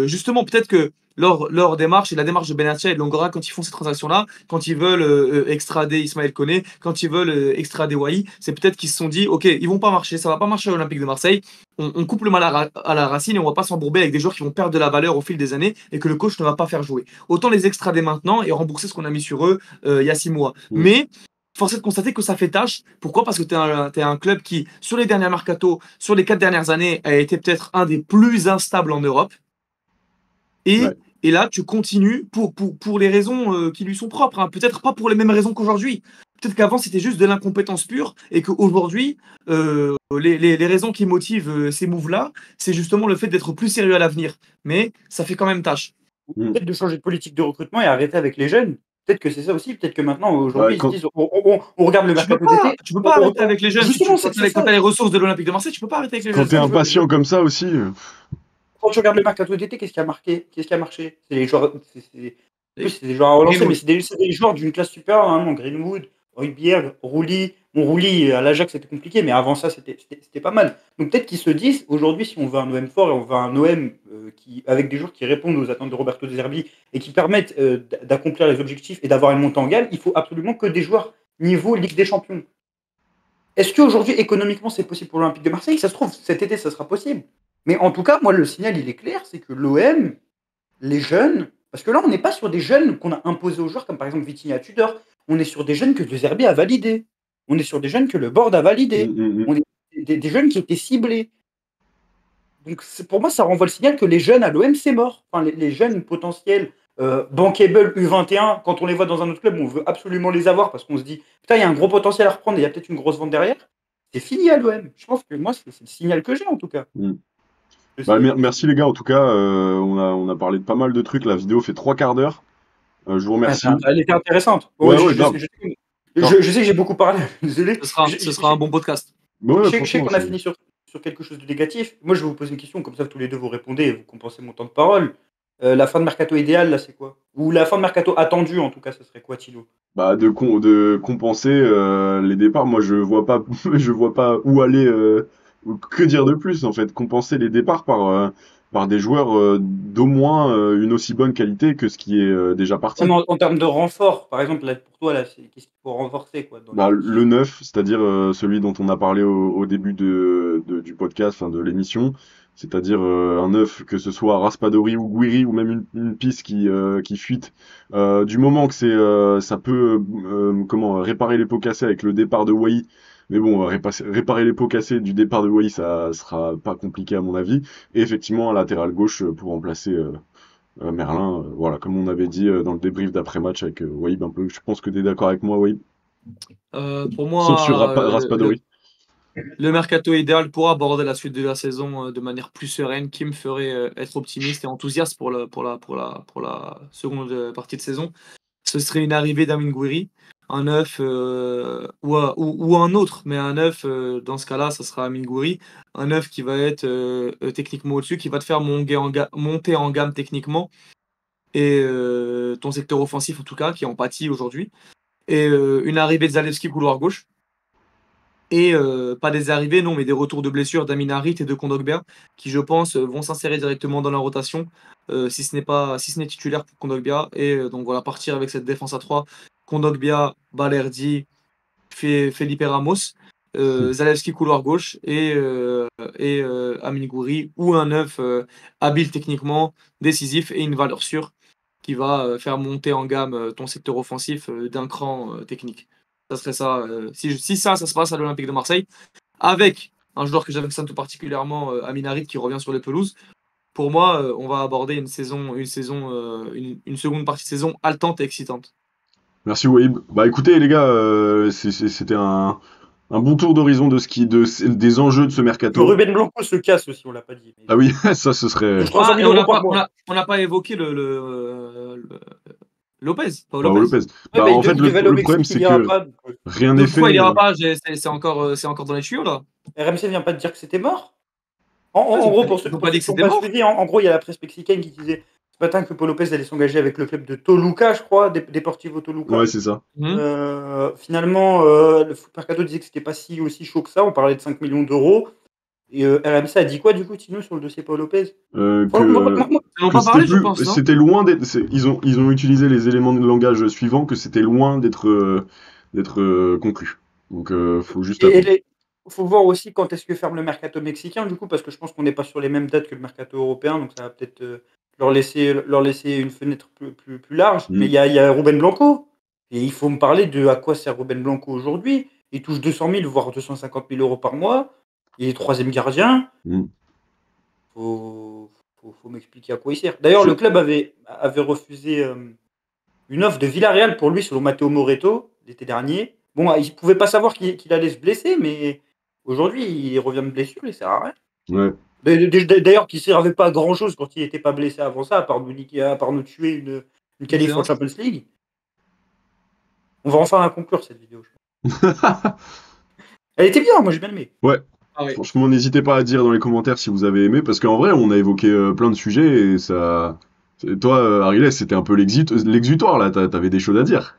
Justement, peut-être que leur démarche et la démarche de Benatia et de Longora, quand ils font ces transactions-là, quand ils veulent extrader Ismaël Koné, quand ils veulent extrader Wai, c'est peut-être qu'ils se sont dit, ok, ils vont pas marcher, ça va pas marcher à l'Olympique de Marseille, on coupe le mal à la racine et on va pas s'embourber avec des joueurs qui vont perdre de la valeur au fil des années et que le coach ne va pas faire jouer. Autant les extrader maintenant et rembourser ce qu'on a mis sur eux il y a 6 mois. Mm. Mais force est de constater que ça fait tâche. Pourquoi? Parce que t'es un club qui, sur les derniers mercato, sur les 4 dernières années, a été peut-être un des plus instables en Europe. Ouais. Et là, tu continues pour les raisons qui lui sont propres, hein. Peut-être pas pour les mêmes raisons qu'aujourd'hui. Peut-être qu'avant, c'était juste de l'incompétence pure et qu'aujourd'hui, les raisons qui motivent ces moves-là, c'est justement le fait d'être plus sérieux à l'avenir. Mais ça fait quand même tâche. Mm. peut-être de changer de politique de recrutement et arrêter avec les jeunes. Peut-être que c'est ça aussi. Peut-être que maintenant, Ouais, aujourd'hui, ils se disent on regarde le mercato d'été. Tu peux pas arrêter avec les jeunes. Justement, Quand c'est tu ça. as les ressources de l'Olympique de Marseille, tu peux pas arrêter avec les quand jeunes. t'es ça que impatient comme ça aussi. Quand tu regardes le mercato d'été, qu'est-ce qui a marqué? Qu'est-ce qui a marché? C'est les joueurs. En plus, Et c'est des joueurs à relancer, mais Greenwood. c'est des joueurs d'une classe supérieure, hein, Greenwood, Højbjerg, Rouli. Bon, Rouli à l'Ajax, c'était compliqué, mais avant ça, c'était pas mal. Donc peut-être qu'ils se disent, aujourd'hui, si on veut un OM fort et on veut un OM avec des joueurs qui répondent aux attentes de Roberto De Zerbi et qui permettent d'accomplir les objectifs et d'avoir une montée en gamme, il faut absolument que des joueurs niveau Ligue des Champions. Est-ce qu'aujourd'hui, économiquement, c'est possible pour l'Olympique de Marseille? Ça se trouve, cet été, ça sera possible. Mais en tout cas, moi, le signal, il est clair, c'est que l'OM, les jeunes, parce que là, on n'est pas sur des jeunes qu'on a imposés aux joueurs, comme par exemple Vitinha Tudor. On est sur des jeunes que De Zerbi a validés. On est sur des jeunes que le board a Mm, validés. mm, mm. On est des jeunes qui étaient ciblés. Donc pour moi, ça renvoie le signal que les jeunes à l'OM, c'est mort. Enfin, les jeunes potentiels bankable U21, quand on les voit dans un autre club, on veut absolument les avoir parce qu'on se dit, putain, il y a un gros potentiel à reprendre et il y a peut-être une grosse vente derrière. C'est fini à l'OM. Je pense que moi, c'est le signal que j'ai en tout cas. Mm. Bah, merci les gars, en tout cas, on a parlé de pas mal de trucs. La vidéo fait 3 quarts d'heure. Je vous remercie. Elle était intéressante. Ouais, je grave. sais que j'ai beaucoup parlé. Désolé. Ce sera un bon podcast. Ouais, je sais qu'on a fini sur quelque chose de négatif. Moi, je vais vous poser une question, comme ça, tous les deux vous répondez et vous compensez mon temps de parole. La fin de mercato idéale, là, c'est quoi? Ou la fin de mercato attendue, en tout cas, ça serait quoi, Thilo? Bah, de compenser les départs. Moi, je vois pas, je vois pas où aller. Que dire de plus, en fait? Compenser les départs par des joueurs d'au moins une aussi bonne qualité que ce qui est déjà parti. Ouais, mais en termes de renfort, par exemple, là, pour toi, là, qu'est-ce qu'il faut renforcer, quoi, dans le 9, c'est-à-dire celui dont on a parlé au début du podcast, enfin de l'émission, c'est-à-dire un 9, que ce soit Raspadori ou Guiri ou même une piste qui fuite, du moment que ça peut réparer les pots cassés avec le départ de Wai, mais bon, réparer les pots cassés du départ de Wai, ça sera pas compliqué à mon avis, et effectivement un latéral gauche pour remplacer Merlin, voilà, comme on avait dit dans le débrief d'après-match avec Waïb un peu. Je pense que tu es d'accord avec moi, Waïb. Pour moi, Sauf sur Raspadori. Le mercato idéal pour aborder la suite de la saison de manière plus sereine, qui me ferait être optimiste et enthousiaste pour la seconde partie de saison, ce serait une arrivée d'Amine Gouiri, un neuf ou un autre, mais un neuf, dans ce cas-là, ça sera Amine Gouiri, un neuf qui va être techniquement au-dessus, qui va te faire monter en gamme techniquement, et ton secteur offensif en tout cas, qui en pâtit aujourd'hui, et une arrivée de Zalewski couloir gauche. Et pas des arrivées, non, mais des retours de blessures d'Amin Harit et de Kondogbia, qui, je pense, vont s'insérer directement dans la rotation, si ce n'est titulaire pour Kondogbia. Et donc voilà, partir avec cette défense à 3, Kondogbia, Balerdi, Felipe Ramos, Zalewski couloir gauche et Amin Gouiri, ou un neuf habile techniquement, décisif et une valeur sûre qui va faire monter en gamme ton secteur offensif d'un cran technique. Ça serait ça. Si ça se passe à l'Olympique de Marseille, avec un joueur que j'affectionne tout particulièrement, Amin Harit, qui revient sur les pelouses, pour moi, on va aborder une seconde partie de saison haletante et excitante. Merci Waïb. Bah écoutez les gars, c'était un bon tour d'horizon des enjeux de ce mercato. Ruben Blanco se casse aussi, on l'a pas dit. Mais... Ah oui, ça ce serait. On n'a pas évoqué Lopez. Paolo Lopez. Ouais, En fait, le problème c'est que rien n'est fait. Pourquoi il ira pas? C'est encore dans les tuyaux là. RMC vient pas de dire que c'était mort. En gros, pour ceux qui n'ont pas suivi, en gros, il y a la presse mexicaine qui disait ce matin que Paul Lopez allait s'engager avec le club de Toluca, je crois, Deportivo Toluca. Ouais, c'est ça. Finalement, le mercato disait que c'était pas aussi chaud que ça. On parlait de 5 millions d'euros. Et RMC a dit quoi, du coup, Tino, sur le dossier Paul Lopez? C'était loin d'être. Ils ont utilisé les éléments de langage suivants, que c'était loin d'être conclu. Donc, faut juste attendre. Il faut voir aussi quand est-ce que ferme le mercato mexicain, du coup, parce que je pense qu'on n'est pas sur les mêmes dates que le mercato européen, donc ça va peut-être leur laisser une fenêtre plus large. Mais il y a Ruben Blanco, et il faut me parler de à quoi sert Ruben Blanco aujourd'hui. Il touche 200 000, voire 250 000 euros par mois. Il est troisième gardien. Faut m'expliquer à quoi il sert. D'ailleurs, le club avait refusé une offre de Villarreal pour lui, selon Matteo Moretto, l'été dernier. Bon, il ne pouvait pas savoir qu'il allait se blesser, mais aujourd'hui, il revient de blessure, il sert à rien. Ouais. D'ailleurs, qui ne servait pas à grand-chose quand il n'était pas blessé avant ça, à part nous tuer une qualif en Champions League. On va enfin la conclure, cette vidéo. Elle était bien, moi j'ai bien aimé. Ouais. Franchement, n'hésitez pas à dire dans les commentaires si vous avez aimé, parce qu'en vrai, on a évoqué plein de sujets, et ça... Toi, Ariles, c'était un peu l'exutoire, là, t'avais des choses à dire.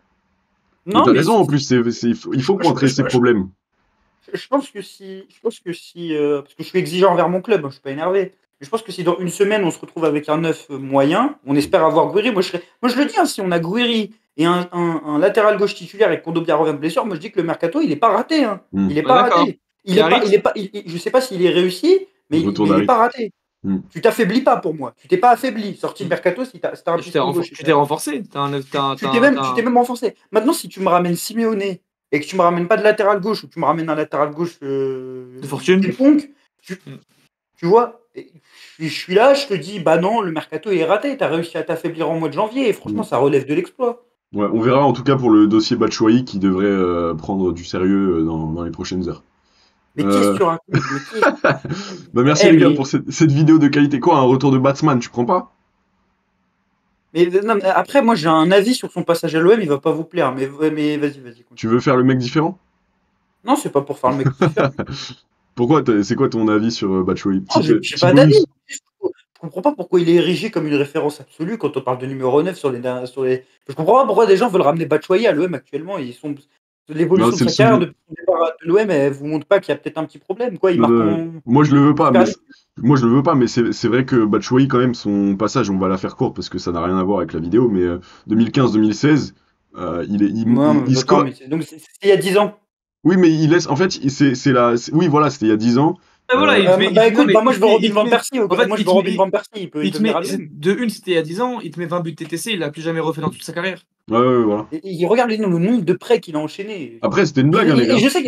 Non, t'as raison, en plus, il faut contrer ces problèmes. Je pense que si... parce que je suis exigeant envers mon club, je suis pas énervé. Mais je pense que si dans une semaine, on se retrouve avec un 9 moyen, on espère avoir Gouiri. Moi, je le dis, si on a Gouiri et un latéral gauche titulaire et Kondogbia revient de blessure, moi, je dis que le mercato, il est pas raté. Hein. Il est pas raté. Je sais pas s'il est réussi, mais il n'est pas raté. Tu t'affaiblis pas pour moi. Tu t'es pas affaibli. Sorti de mercato, si t'as un piston gauche. Tu t'es renforcé. Tu t'es même renforcé. Maintenant, si tu me ramènes Simeone et que tu me ramènes pas de latéral gauche ou tu me ramènes un latéral gauche de fortune, tu vois, Et je suis là, je te dis, bah non, le mercato est raté, t'as réussi à t'affaiblir en mois de janvier, et franchement, ça relève de l'exploit. Ouais, on verra en tout cas pour le dossier Batshuayi qui devrait prendre du sérieux dans les prochaines heures. Mais qu'est-ce que Euh, tu racontes? Mais qu'est-ce Bah merci Eh, les gars pour mais, cette vidéo de qualité. Quoi, un retour de Batsman, tu prends pas? non, mais après, moi, j'ai un avis sur son passage à l'OM, il va pas vous plaire, mais, ouais, mais vas-y, Tu continue. veux faire le mec différent? Non, c'est pas pour faire le mec différent. Pourquoi? C'est quoi ton avis sur Batshuayi? Non, Petit, j'ai petit pas d'avis. bonus. Je comprends pas pourquoi il est érigé comme une référence absolue quand on parle de numéro 9 sur les. Je comprends pas pourquoi des gens veulent ramener Batshuayi à l'OM actuellement. Non, L'évolution de c'est le sa carrière souvenir. depuis son départ de l'OM, elle vous montre pas qu'il y a peut-être un petit problème. Quoi, il marque en Moi je le veux pas, Super mais League. c'est vrai que Batshuayi quand même son passage, on va la faire courte parce que ça n'a rien à voir avec la vidéo, mais 2015-2016, Moi, il attends, score. mais donc c'est il y a 10 ans. Oui, mais il laisse. En fait, oui, voilà, c'était il y a 10 ans. Et voilà, Bah non, écoute, mais bah moi je veux Robin Van Persie. en fait, Moi je veux Robin Van Persie. Il il peut te met, venir à l'OM. de une, c'était il y a 10 ans, il te met 20 buts TTC, il l'a plus jamais refait dans toute sa carrière. Ouais, ouais, voilà. Et regarde le nombre de prêts qu'il a enchaîné. Après, c'était une blague, hein, les Et gars. je sais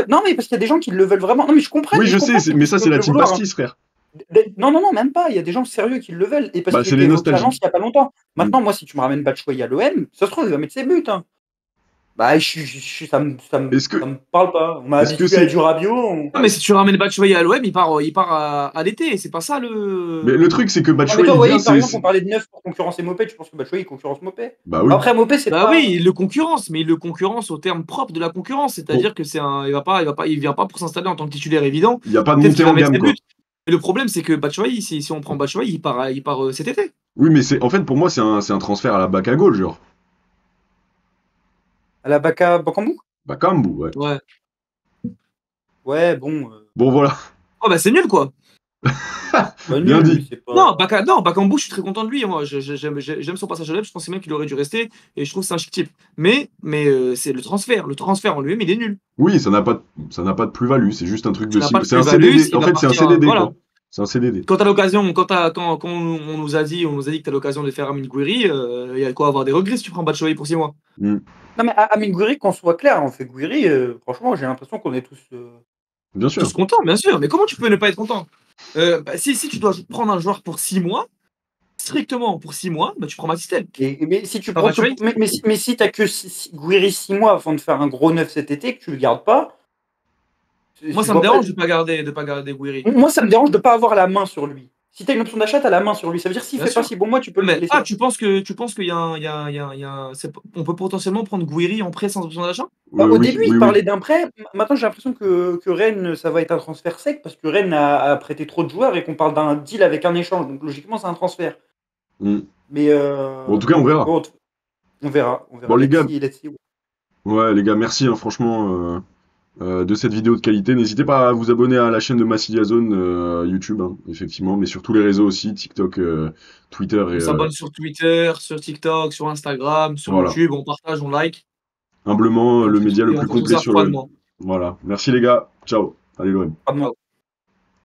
non mais parce qu'il y a des gens qui le veulent vraiment. Non mais je comprends, Oui, je sais, qu'ils mais ça, c'est peuvent la le team vouloir, hein. pastis, frère. Non, non, non, même pas. Il y a des gens sérieux qui le veulent. Et parce Bah, qu'il c'est était les évoqué à Lens nostalgiques. il y a pas longtemps. Mm. Maintenant, moi, si tu me ramènes Batshuayi à l'OM, ça se trouve, il va mettre ses buts, hein. Bah, Est-ce ça que, me parle pas. On m'a est-ce que habitué à c'est. du Rabiot. Non, mais si tu ramènes Batshuayi à l'OM, il part à l'été, c'est pas ça Mais le le. truc, c'est que Non, mais Batshuayi, toi, il vient, oui, par exemple, on parlait de 9 pour concurrencer Mopé. Tu penses que Batshuayi concurrence Mopé? Bah oui. Après, Mopé, c'est Bah pas. oui, il le concurrence, mais il le concurrence au terme propre de la concurrence, Bon, c'est-à-dire que il vient pas pour s'installer en tant que titulaire évident. il n'y a pas de Peut-être montée qu'il va en mettre gamme, ses buts. quoi. Mais le problème, c'est que Batshuayi, si on prend Batshuayi, il part cet été. Oui, mais en fait, pour moi, c'est un transfert à la bac à gauche, genre. À la Baka Bakambu? Bakambu, ouais. Ouais. Ouais, bon. Bon, voilà. Oh bah c'est nul quoi. Pas Bien nul, mais dit. c'est pas. Non, Bakambu, je suis très content de lui. Moi, j'aime son passage à l'OM. Je pensais même qu'il aurait dû rester. Et je trouve que c'est un chic type. Mais c'est le transfert. Le transfert en lui-même, il est nul. Oui, ça n'a pas de plus-value, c'est juste un truc Ça de n'a pas cible. de C'est un plus-value. CDD. S'il En va fait, c'est un partir, CDD, voilà. quoi. C'est un CDD. Quand t'as l'occasion, quand on nous a dit que t'as l'occasion de faire Amine Gouiri, il y a quoi avoir des regrets si tu prends Batshuayi pour 6 mois. Mm. Non, mais Amine Gouiri, qu'on soit clair, on fait Gouiri, franchement, j'ai l'impression qu'on est tous. Bien Tous sûr. contents, bien sûr. Mais comment tu peux ne pas être content? Si tu dois prendre un joueur pour 6 mois, strictement pour 6 mois, bah, tu prends Matistel. Mais si tu Pas prends Batshuayi. mais si t'as que Gouiri 6 mois avant de faire un gros neuf cet été, que tu le gardes pas, Moi, je ça me vois pas. dérange de pas garder Gouiri. Moi, ça me dérange de pas avoir la main sur lui. Si t'as une option d'achat, t'as la main sur lui. Ça veut dire s'il Bien fait pas sûr. si bon mois, tu peux le Mais, laisser. tu penses qu'il y a on peut potentiellement prendre Gouiri en prêt sans option d'achat? Bah, au Oui, début, oui, il oui. parlait d'un prêt. Maintenant, j'ai l'impression que Rennes, ça va être un transfert sec parce que Rennes a prêté trop de joueurs et qu'on parle d'un deal avec un échange. Donc, logiquement, c'est un transfert. Mm. Mais Bon, en tout cas, on verra. bon, on verra. On Bon, verra. les gars, Let's see. ouais, les gars, merci, hein, franchement, de cette vidéo de qualité. N'hésitez pas à vous abonner à la chaîne de Massilia Zone, YouTube, hein, effectivement, mais sur tous les réseaux aussi, TikTok, Twitter et On s'abonne sur Twitter, sur TikTok, sur Instagram, sur voilà. YouTube, on partage, on like. Humblement, Et le média le on plus fait tout complet ça sur le. froidement. Voilà. Merci les gars. Ciao. Allez, l'OM. Pas de mal.